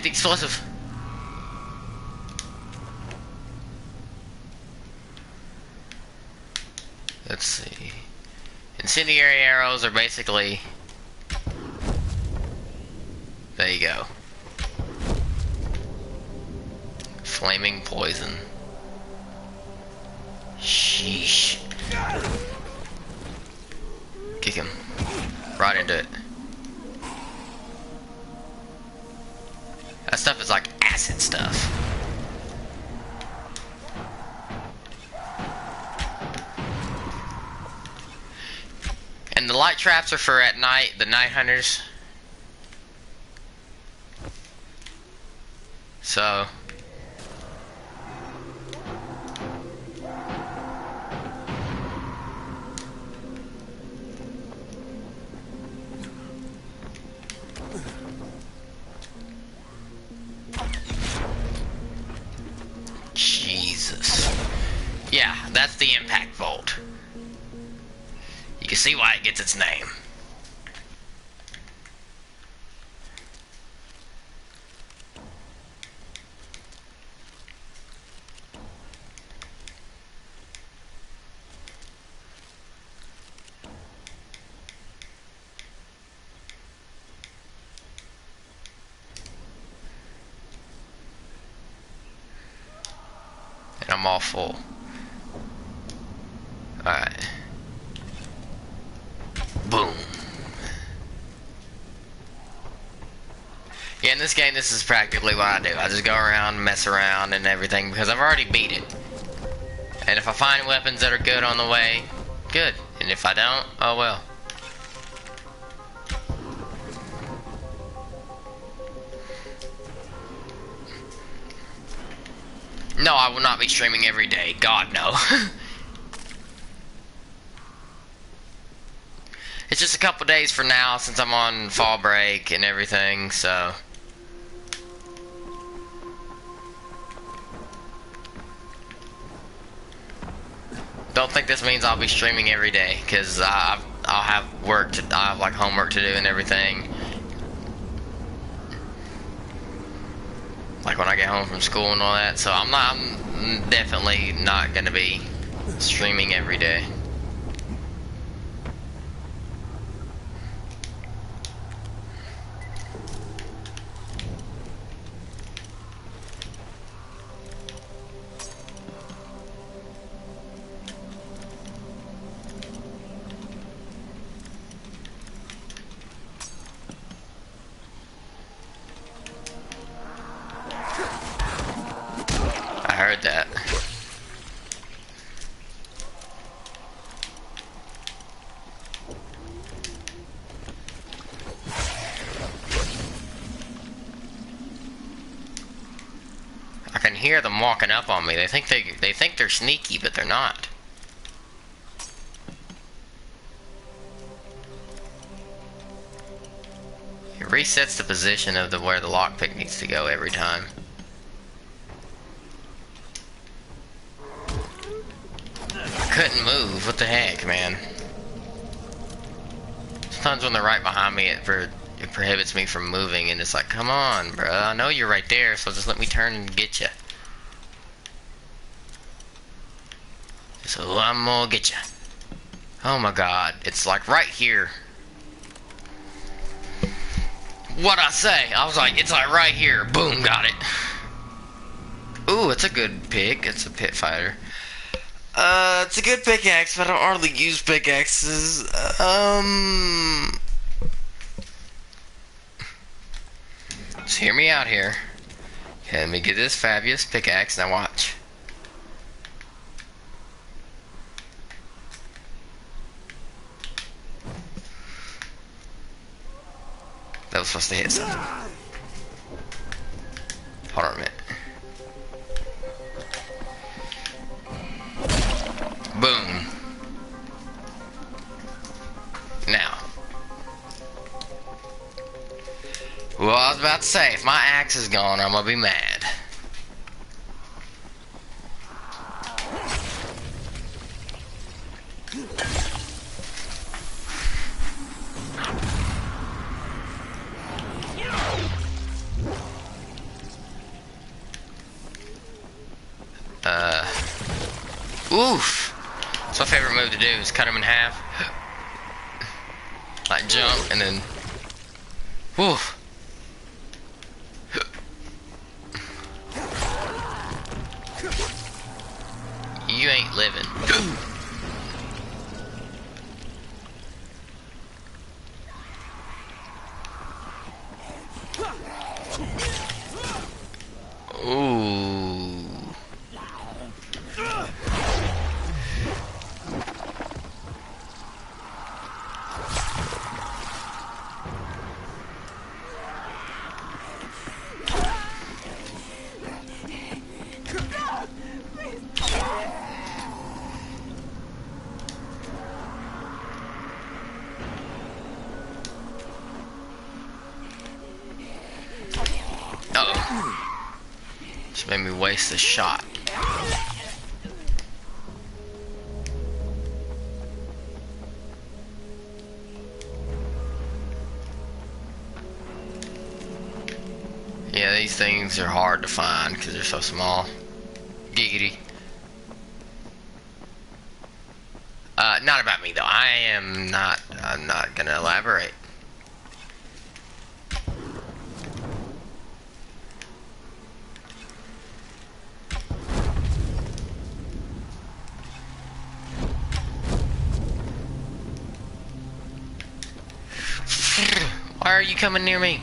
get the explosive. Let's see. Incendiary arrows are basically... There you go. Flaming poison. Sheesh. Kick him. Right into it. That stuff is like acid stuff. And the light traps are for at night, the night hunters. So... Jesus. Yeah, that's the impact bolt. You can see why it gets its name. And I'm all full. Alright. Boom. Yeah, in this game, this is practically what I do. I just go around, mess around, and everything, because I've already beat it. And if I find weapons that are good on the way, good. And if I don't, oh well. No, I will not be streaming every day. God, no. It's just a couple days for now since I'm on fall break and everything, so... Don't think this means I'll be streaming every day, because I'll have work to... I'll have like homework to do and everything. Like when I get home from school and all that, so I'm definitely not gonna be streaming every day. I heard that. I can hear them walking up on me. They think they're sneaky, but they're not. It resets the position of where the lockpick needs to go every time. Couldn't move. What the heck, man? Sometimes when they're right behind me, it prohibits me from moving, and it's like, come on, bro. I know you're right there, so just let me turn and get you. So I'm gonna get you. Oh my God, it's like right here. What I say? I was like, it's like right here. Boom, got it. Ooh, it's a good pick. It's a pit fighter. It's a good pickaxe, but I don't hardly use pickaxes. Just hear me out here. Okay, let me get this fabulous pickaxe. Now watch. That was supposed to hit something. Hold on a minute. Boom. Now. Well, I was about to say, if my axe is gone, I'm gonna be mad. Oof. That's my favorite move to do, is cut him in half. Like jump and then... Oof. You ain't living. Ooh. Uh-oh. Just made me waste a shot. Yeah, these things are hard to find because they're so small. Giggity. Not about me though. I'm not gonna elaborate. Why are you coming near me?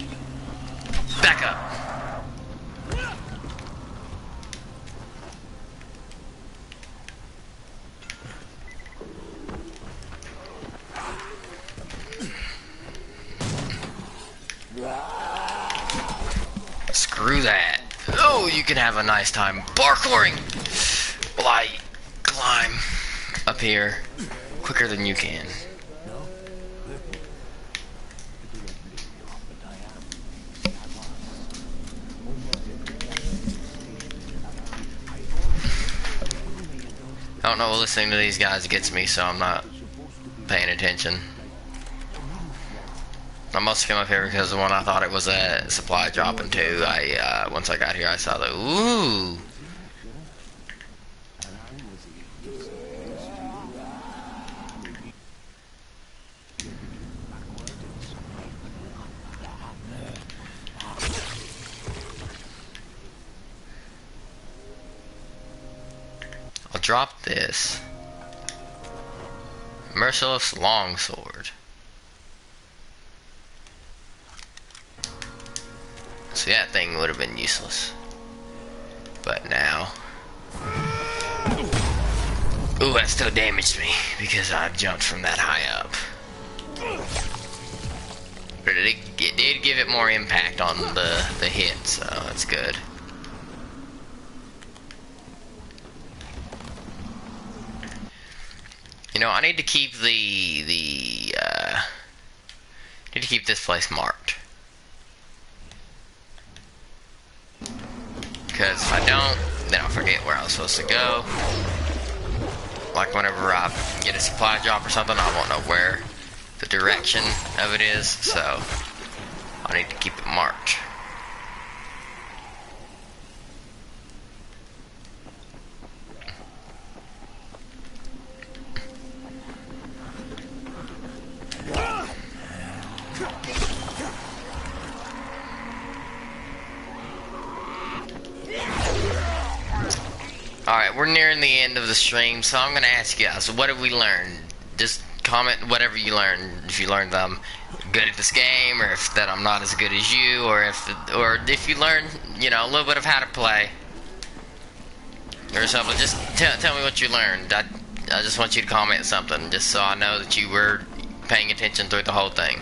Back up. Screw that. Oh, you can have a nice time parkouring while I climb up here quicker than you can. I don't know, listening to these guys gets me, so I'm not paying attention. I must have come up here because the one I thought it was a supply drop, and two, once I got here I saw the ooh. I'll drop this. Merciless longsword. See, that thing would have been useless. But now... Ooh, that still damaged me because I jumped from that high up. But it did give it more impact on the hit, so that's good. You know, I need to keep need to keep this place marked. Because if I don't, then I'll forget where I was supposed to go. Like whenever I get a supply drop or something, I won't know where the direction of it is, so I need to keep it marked. Alright, we're nearing the end of the stream, so I'm gonna ask you guys, what have we learned? Just comment whatever you learned. If you learned that I'm good at this game, or if that I'm not as good as you, or if you learned, you know, a little bit of how to play, or something. Just tell me what you learned. I just want you to comment something, just so I know that you were paying attention through the whole thing.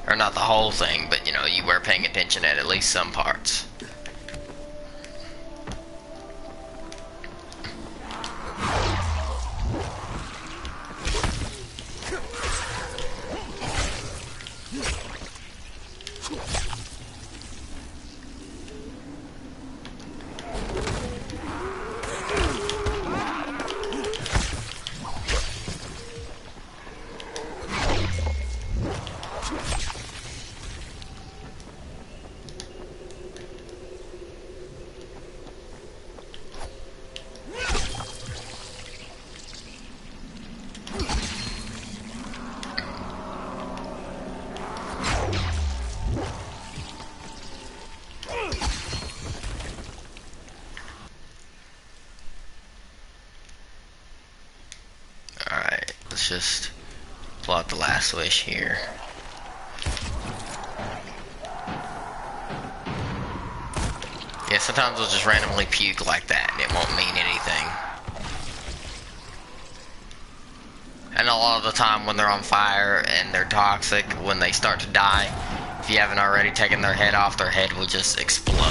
Or not the whole thing, but you know, you were paying attention at least some parts. let's just pull out the last wish here. Yeah, sometimes we'll just randomly puke like that and it won't mean anything. And a lot of the time when they're on fire and they're toxic, when they start to die, if you haven't already taken their head off, their head will just explode.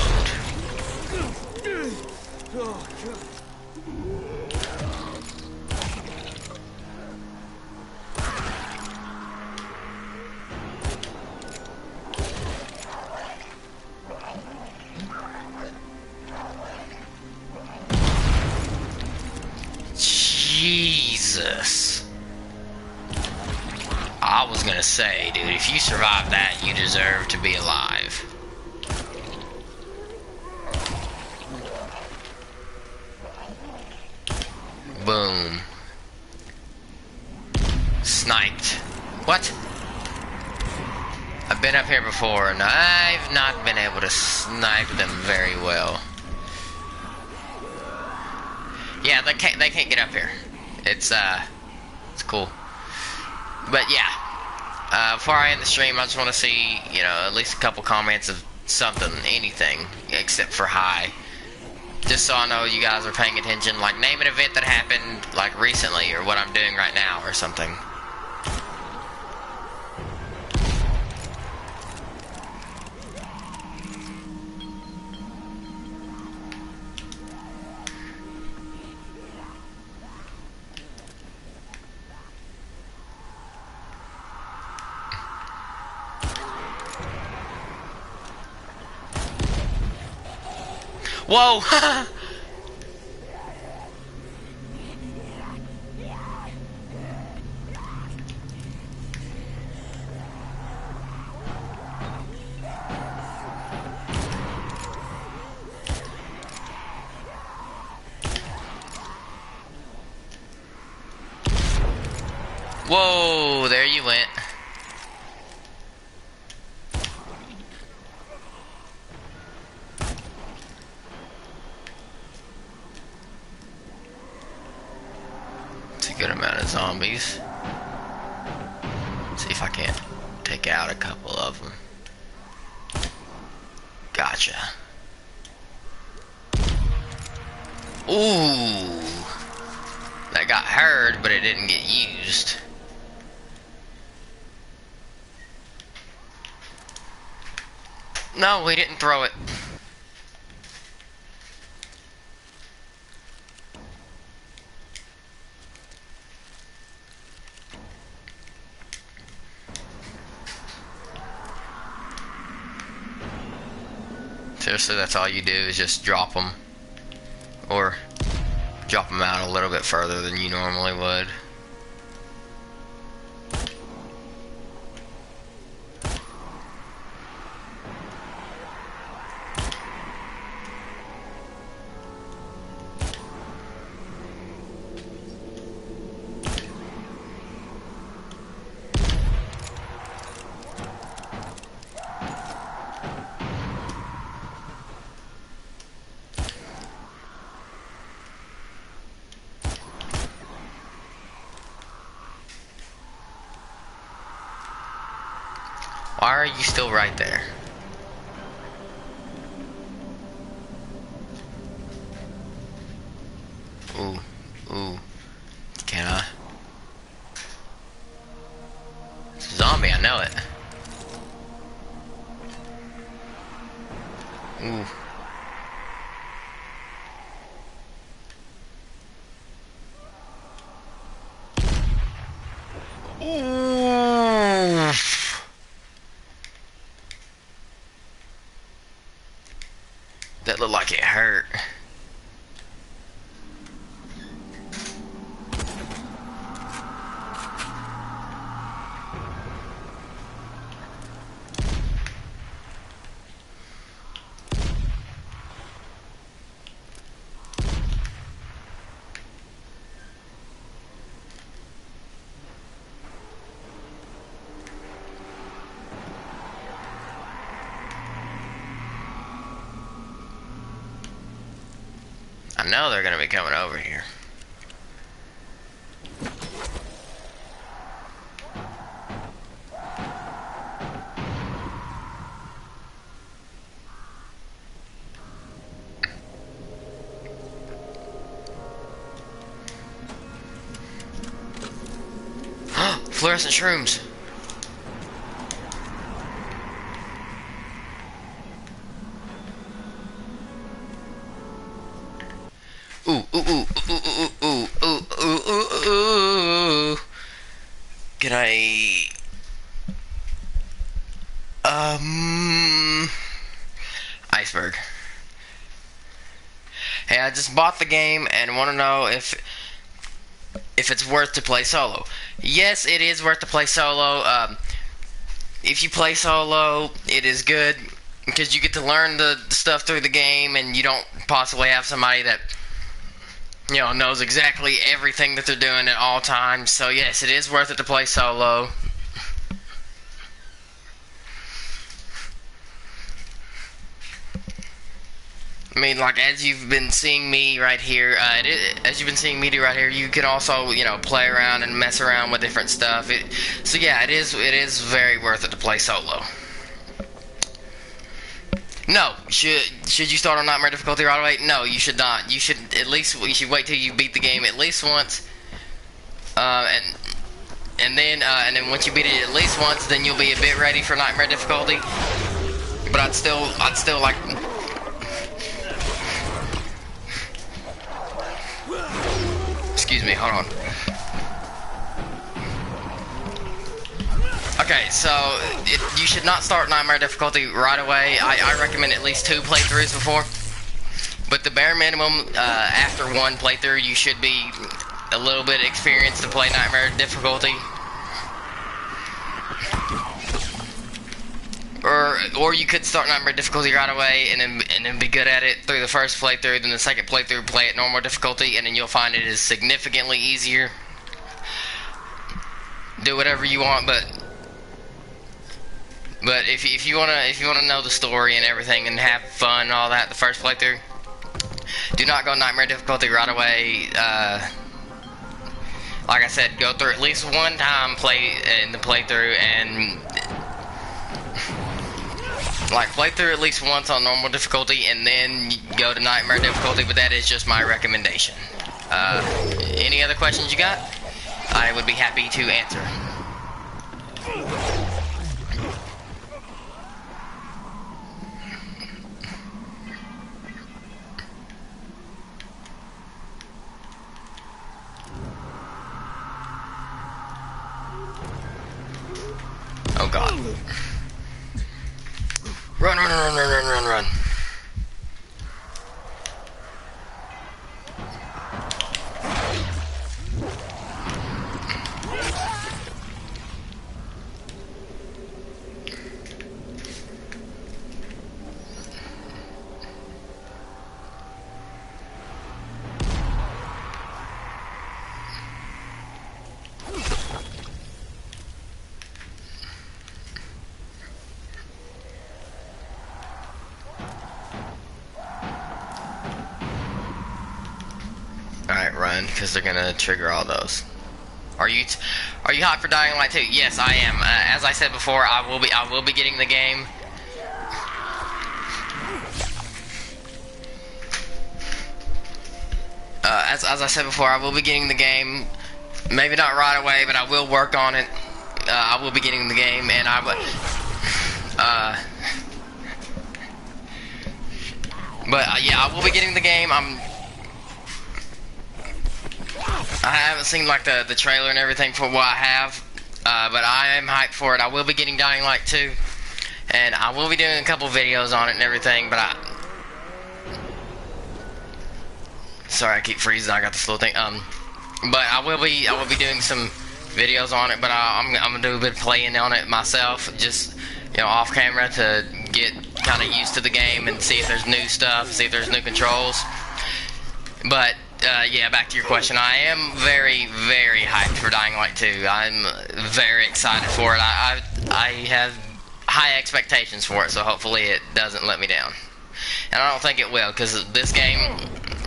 Jesus. I was gonna say, dude, if you survive that, you deserve to be alive. Boom. Sniped. What? I've been up here before, and I've not been able to snipe them very well. Yeah, they can't get up here. It's cool. But yeah, before I end the stream, I just want to see, you know, at least a couple comments of something, anything, except for hi. Just so I know you guys are paying attention. Like, name an event that happened, like, recently, or what I'm doing right now, or something. Whoa! Whoa, there you went. It's a good amount of zombies. See if I can't take out a couple of them. Gotcha. Ooh. That got heard, but it didn't get used. No, we didn't throw it. Seriously, that's all you do is just drop them. Or drop them out a little bit further than you normally would. Why are you still right there? Ooh, ooh. Can I? It's a zombie, I know it. Ooh. Ooh. That looked like it hurt. I know they're gonna be coming over here. fluorescent shrooms. Ooh, ooh, ooh, ooh, ooh, ooh, ooh, ooh, ooh, ooh. Can I... Iceberg. Hey, I just bought the game and want to know if it's worth to play solo. Yes, it is worth to play solo. If you play solo, it is good because you get to learn the stuff through the game, and you don't possibly have somebody that knows exactly everything that they're doing at all times. So yes, it is worth it to play solo. I mean, like, as you've been seeing me right here, as you've been seeing me do right here, you can also, play around and mess around with different stuff. So yeah, it is very worth it to play solo. No, should you start on Nightmare difficulty right away? No, you should not. You should wait till you beat the game at least once, and then once you beat it at least once, then you'll be a bit ready for Nightmare difficulty. But I'd still like. Excuse me, hold on. Okay, so you should not start Nightmare difficulty right away. I recommend at least 2 playthroughs before. But the bare minimum, after 1 playthrough, you should be a little bit experienced to play Nightmare difficulty. Or you could start Nightmare difficulty right away and then be good at it through the first playthrough, then the second playthrough play at normal difficulty, and then you'll find it is significantly easier. Do whatever you want, but if you wanna know the story and everything and have fun and all that, the first playthrough, do not go Nightmare difficulty right away. Like I said, go through at least 1 time in the playthrough and play through at least once on normal difficulty and then go to Nightmare difficulty, but that is just my recommendation. Any other questions you got? I would be happy to answer. Oh god. Run, run, run, run, run, run, run. Alright, run, because they're gonna trigger all those. Are you hot for Dying Light 2? Yes, I am. As I said before, I will be getting the game. As I said before, I will be getting the game. Maybe not right away, but I will work on it. I will be getting the game, and yeah, I will be getting the game. I haven't seen the trailer and everything for what I have, but I am hyped for it. I will be getting Dying Light 2, and I will be doing a couple videos on it and everything. But sorry, I keep freezing. I got this little thing. But I will be doing some videos on it. But I'm gonna do a bit of playing on it myself, just off camera, to get kind of used to the game and see if there's new stuff, see if there's new controls. But yeah, back to your question. I am very, very hyped for Dying Light 2. I'm very excited for it. I have high expectations for it, so hopefully it doesn't let me down. And I don't think it will, because this game,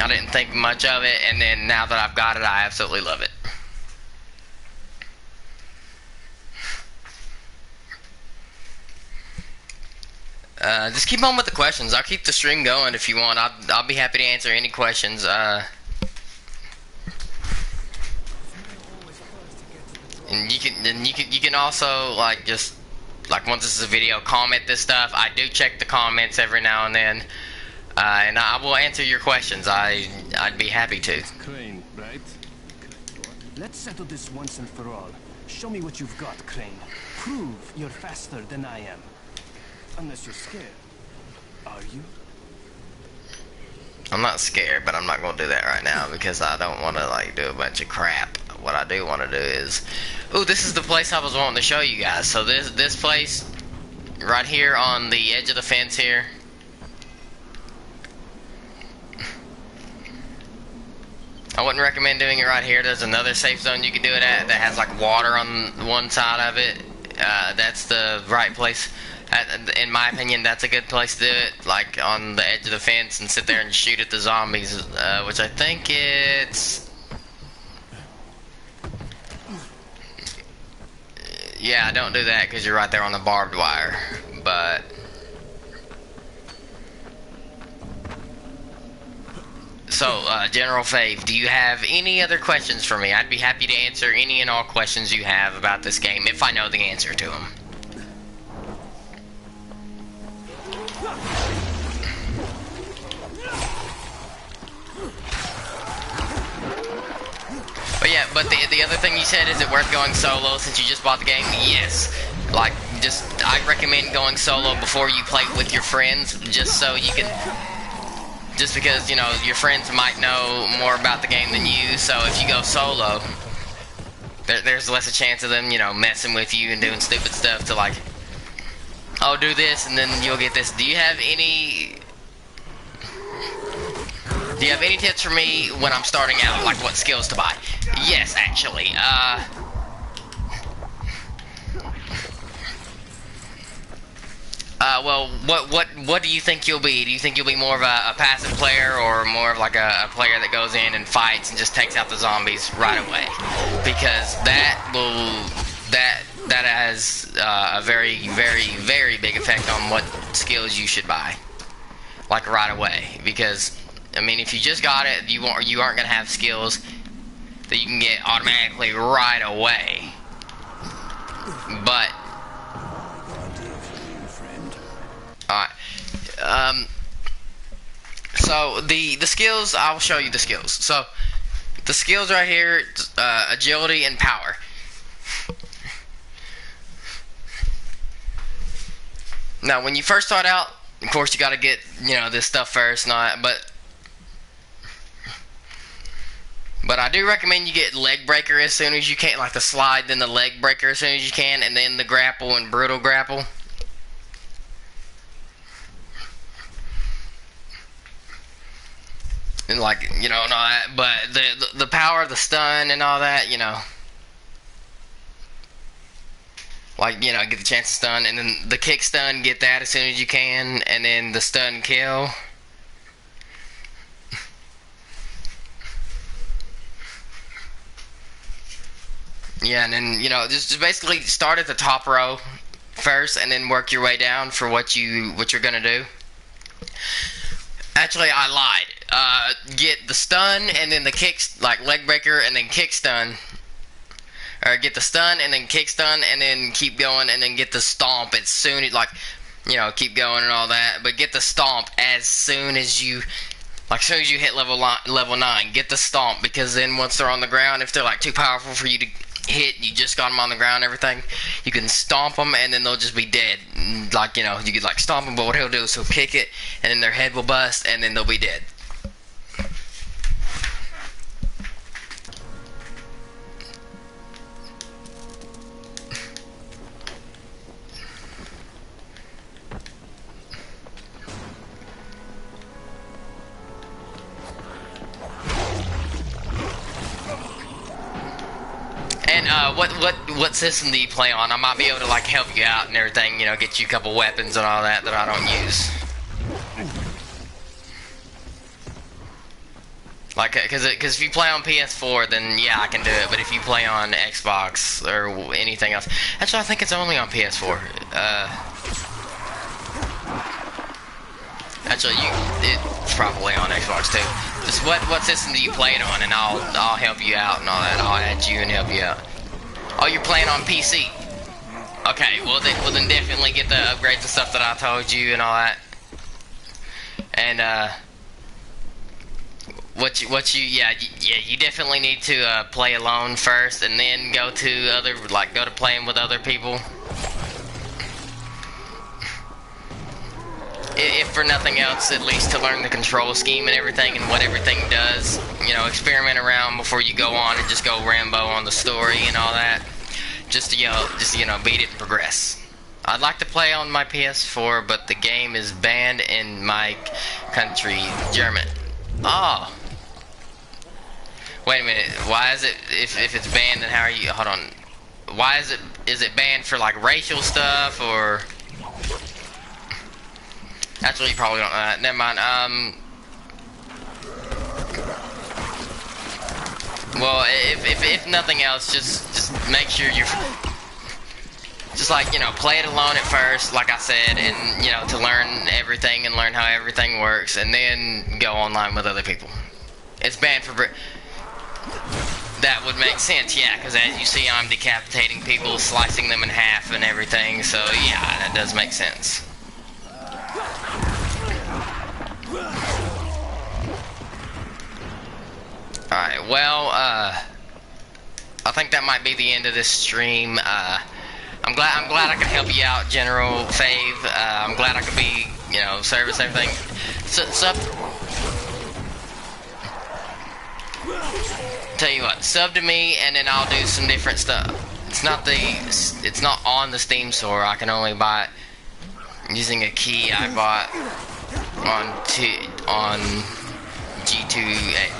I didn't think much of it, and then now that I've got it, I absolutely love it. Just keep on with the questions. I'll keep the stream going if you want. I'll be happy to answer any questions. And you can also like just like once this is a video, comment this stuff. I do check the comments every now and then, and I will answer your questions. I'd be happy to. Crane, right? Let's settle this once and for all. Show me what you've got, Crane. Prove you're faster than I am. Unless you're scared. Are you? I'm not scared, but I'm not gonna do that right now because I don't want to like do a bunch of crap. What I do want to do is, ooh, this is the place I was wanting to show you guys. So this place right here on the edge of the fence here. I wouldn't recommend doing it right here. There's another safe zone you can do it at that has like water on one side of it. That's the right place. In my opinion, that's a good place to do it. Like on the edge of the fence and sit there and shoot at the zombies, which I think it's... Yeah, don't do that because you're right there on the barbed wire. But... So, General Fave, do you have any other questions for me? I'd be happy to answer any and all questions you have about this game if I know the answer to them. But yeah, but the other thing you said, is it worth going solo since you just bought the game? Yes. Like, I'd recommend going solo before you play with your friends, just so you can... Just because, you know, your friends might know more about the game than you, so if you go solo, there's less a chance of them, you know, messing with you and doing stupid stuff to like, oh, do this and then you'll get this. Do you have any tips for me when I'm starting out, like what skills to buy? Yes, actually. Well, what do you think you'll be? Do you think you'll be more of a passive player or more of like a player that goes in and fights and just takes out the zombies right away? Because that has a very, very, very big effect on what skills you should buy, like right away. Because I mean, if you just got it, you aren't gonna have skills that you can get automatically right away. But alright. So the skills, I'll show you the skills. So the skills right here, agility and power. Now when you first start out, of course you gotta get, you know, this stuff first, but I do recommend you get leg breaker as soon as you can, like the slide, then the leg breaker as soon as you can, and then the grapple and brutal grapple. And like, you know, and all that, but the power, the stun and all that, you know. Like, you know, get the chance to stun, and then the kick stun, get that as soon as you can, and then the stun kill. Yeah, and then, you know, just basically start at the top row first, and then work your way down for what you're gonna do. Actually, I lied. Get the stun, and then the kick, like leg breaker, and then kick stun. Or get the stun, and then kick stun, and then keep going, and then get the stomp as soon as, like, you know, keep going and all that. But get the stomp as soon as you, like, as soon as you hit level 9, get the stomp, because then once they're on the ground, if they're, like, too powerful for you to hit, you just got them on the ground and everything, you can stomp them, and then they'll just be dead. Like, you know, you could, like, stomp them, but what he'll do is he'll kick it, and then their head will bust, and then they'll be dead. And what system do you play on? I might be able to like help you out and everything, you know, get you a couple weapons and all that I don't use. Like, cause if you play on PS4, then yeah, I can do it. But if you play on Xbox or anything else, actually, I think it's only on PS4. Actually, it's probably on Xbox too. Just what system do you play it on, and I'll help you out and all that. I'll add you and help you out. Oh, you're playing on PC. Okay, well then definitely get the upgrades and stuff that I told you and all that. And you definitely need to play alone first, and then go to playing with other people. If for nothing else, at least to learn the control scheme and everything and what everything does. You know, experiment around before you go on and just go Rambo on the story and all that. Just beat it and progress. I'd like to play on my PS4, but the game is banned in my country, German. Oh. Wait a minute. Why is it, if it's banned, then how are you, hold on. Why is it banned for like racial stuff or? Actually, you probably don't know that. Never mind. Well, if nothing else, just make sure you're just like, you know, play it alone at first, like I said, and you know, to learn everything and learn how everything works, and then go online with other people. It's banned for that would make sense, yeah, because as you see, I'm decapitating people, slicing them in half and everything, so yeah, that does make sense. Alright, well, I think that might be the end of this stream. I'm glad I could help you out, General Fave. I'm glad I could be, you know, service everything. Tell you what, sub to me, and then I'll do some different stuff. It's not on the Steam store. I can only buy it using a key I bought on G2A.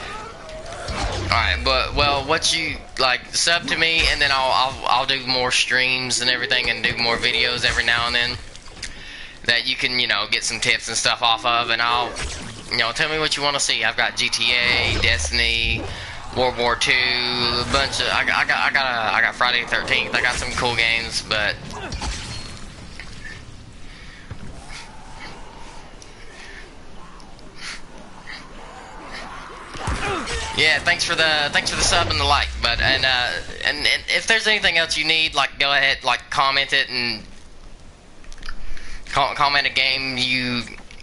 Alright, but what you like, sub to me, and then I'll do more streams and everything, and do more videos every now and then that you can, you know, get some tips and stuff off of, and I'll, you know, tell me what you want to see. I've got GTA, Destiny, World War II, a bunch of I got Friday the 13th. I got some cool games, but yeah, thanks for the sub and the like. But and if there's anything else you need, like, go ahead, like, comment it, and comment a game you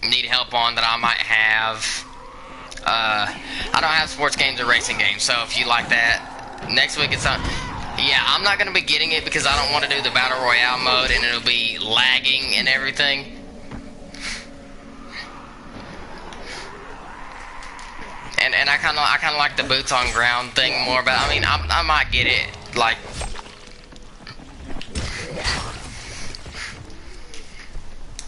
need help on that I might have. I don't have sports games or racing games, so if you like that, next week it's on. Yeah, I'm not gonna be getting it because I don't want to do the battle royale mode, and it'll be lagging and everything. And I kind of like the boots on ground thing more, but I mean, I might get it, like,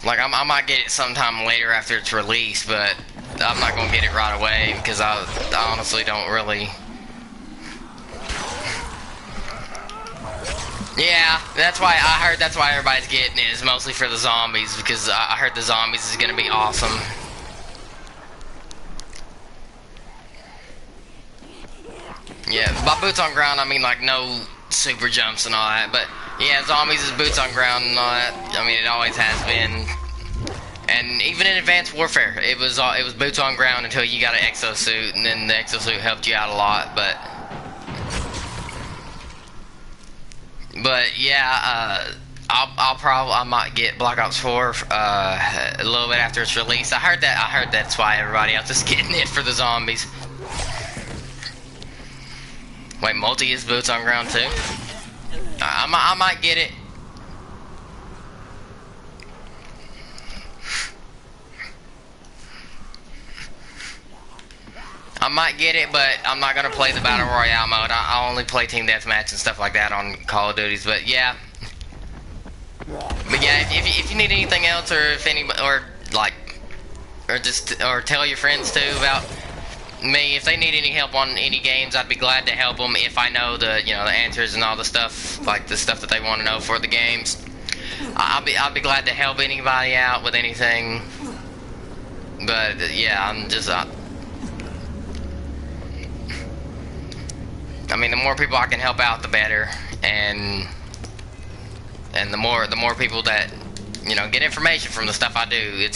I might get it sometime later after it's released, but I'm not gonna get it right away because I honestly don't really. Yeah, that's why I heard that's why everybody's getting it, is mostly for the zombies, because I heard the zombies is gonna be awesome. Yeah, by boots on ground, I mean, like, no super jumps and all that, but yeah, zombies is boots on ground and all that. I mean, it always has been. And even in Advanced Warfare, it was boots on ground until you got an exosuit, and then the exosuit helped you out a lot, but yeah, I might get Black Ops 4 a little bit after it's released. I heard that's why everybody else is getting it, for the zombies. Wait, multi is boots on ground too? I might get it. I might get it, but I'm not gonna play the battle royale mode. I only play team deathmatch and stuff like that on Call of Duties. But yeah, if you need anything else, or if any, or tell your friends too about me. If they need any help on any games, I'd be glad to help them if I know the the answers and all the stuff, like the stuff that they want to know for the games. I'll be glad to help anybody out with anything. But yeah, I'm just. I mean, the more people I can help out, the better, and the more people that get information from the stuff I do.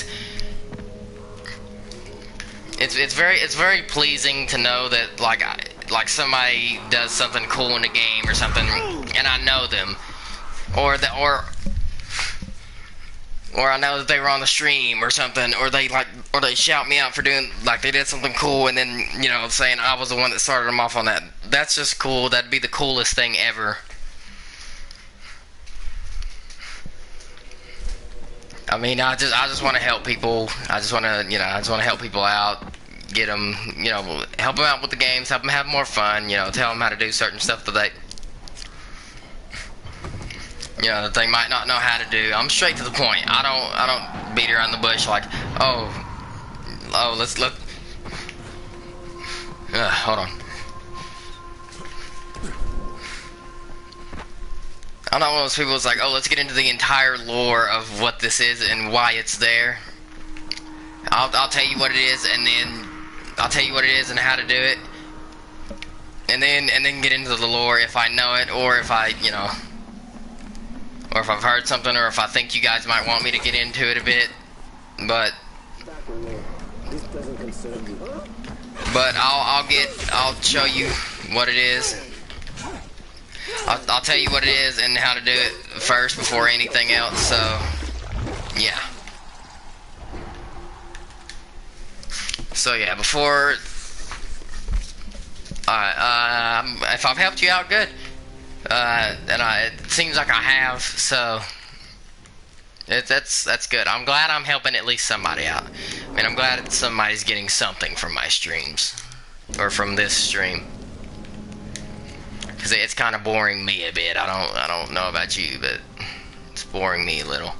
It's very pleasing to know that, like, like somebody does something cool in the game or something, and I know them, or I know that they were on the stream or something, or they shout me out for doing, like, they did something cool, and then, you know, saying I was the one that started them off on that. That's just cool. That'd be the coolest thing ever. I mean, I just want to help people. I just want to help people out, get them, you know, help them out with the games, help them have more fun, you know, tell them how to do certain stuff that that they might not know how to do. I'm straight to the point. I don't beat around the bush like, hold on. I'm not one of those people that's like, let's get into the entire lore of what this is and why it's there. I'll tell you what it is, and then I'll tell you what it is and how to do it, and then get into the lore if I know it, or if I, you know, or if I've heard something, or if I think you guys might want me to get into it a bit. But This doesn't concern you. But I'll show you what it is. I'll tell you what it is and how to do it first before anything else. So, yeah. So yeah, before. If I've helped you out, good. It seems like I have. So. That's good. I'm glad I'm helping at least somebody out. I mean, I'm glad that somebody's getting something from my streams, or from this stream, because it's kind of boring me a bit. I don't know about you, but it's boring me a little.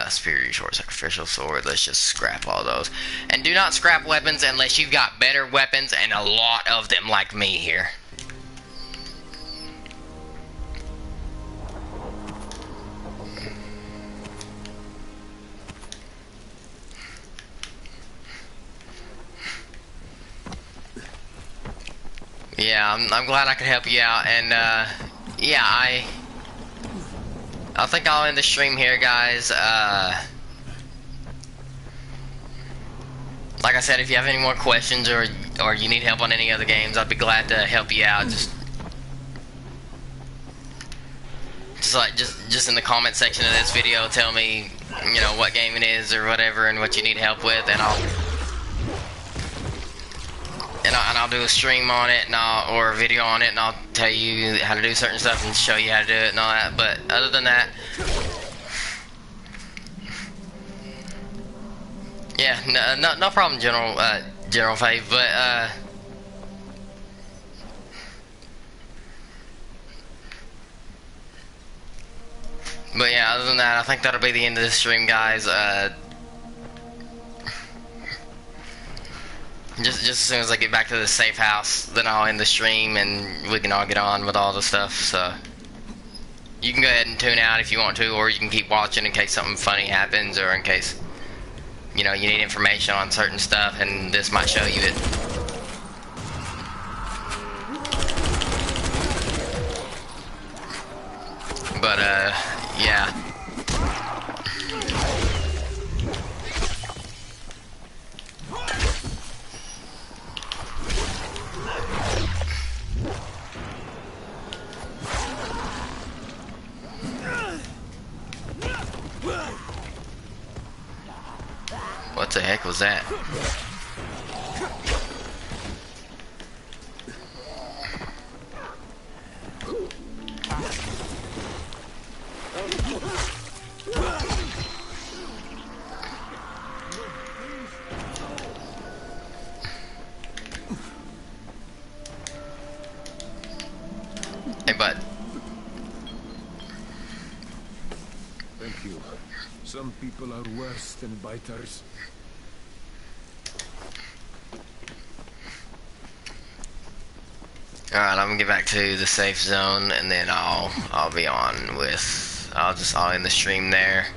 Superior short sacrificial sword. Let's just scrap all those, and do not scrap weapons unless you've got better weapons and a lot of them, like me here. Yeah, I'm glad I could help you out, and yeah, I think I'll end the stream here, guys. Like I said, if you have any more questions or you need help on any other games, I'd be glad to help you out. Just in the comment section of this video, tell me, you know, what game it is or whatever, and what you need help with, and I'll do a stream on it, or a video on it, and I'll tell you how to do certain stuff and show you how to do it and all that. But other than that, yeah, no problem, General Fave. But yeah, other than that, I think that'll be the end of this stream, guys. Just as soon as I get back to the safe house, then I'll end the stream and we can all get on with all the stuff. So you can go ahead and tune out if you want to, or you can keep watching in case something funny happens, or in case, you know, you need information on certain stuff and this might show you it. But yeah. What the heck was that? Hey, bud. Thank you. Some people are worse than biters. Alright, I'm gonna get back to the safe zone, and then I'll be on with, I'll end the stream there.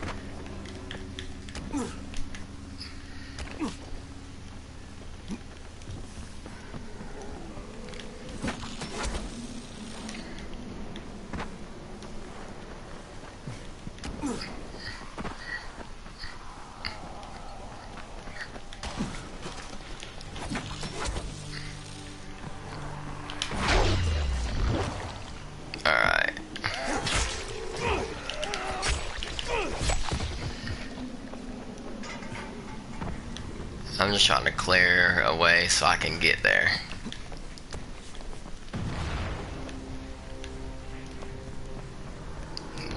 just trying to clear a way so I can get there.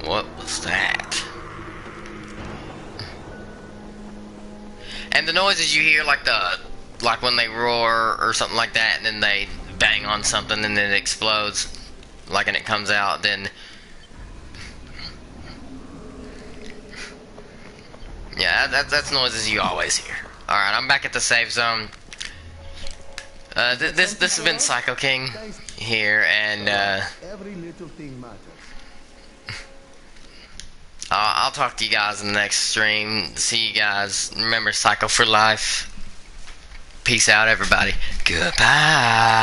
What was that? And the noises you hear, like when they roar or something like that, and then they bang on something and then it explodes, like, and it comes out, then yeah, that's noises you always hear. Alright, I'm back at the safe zone. This has been Psycho King here, and Every little thing matters. I'll talk to you guys in the next stream. See you guys. Remember, Psycho for life. Peace out, everybody. Goodbye.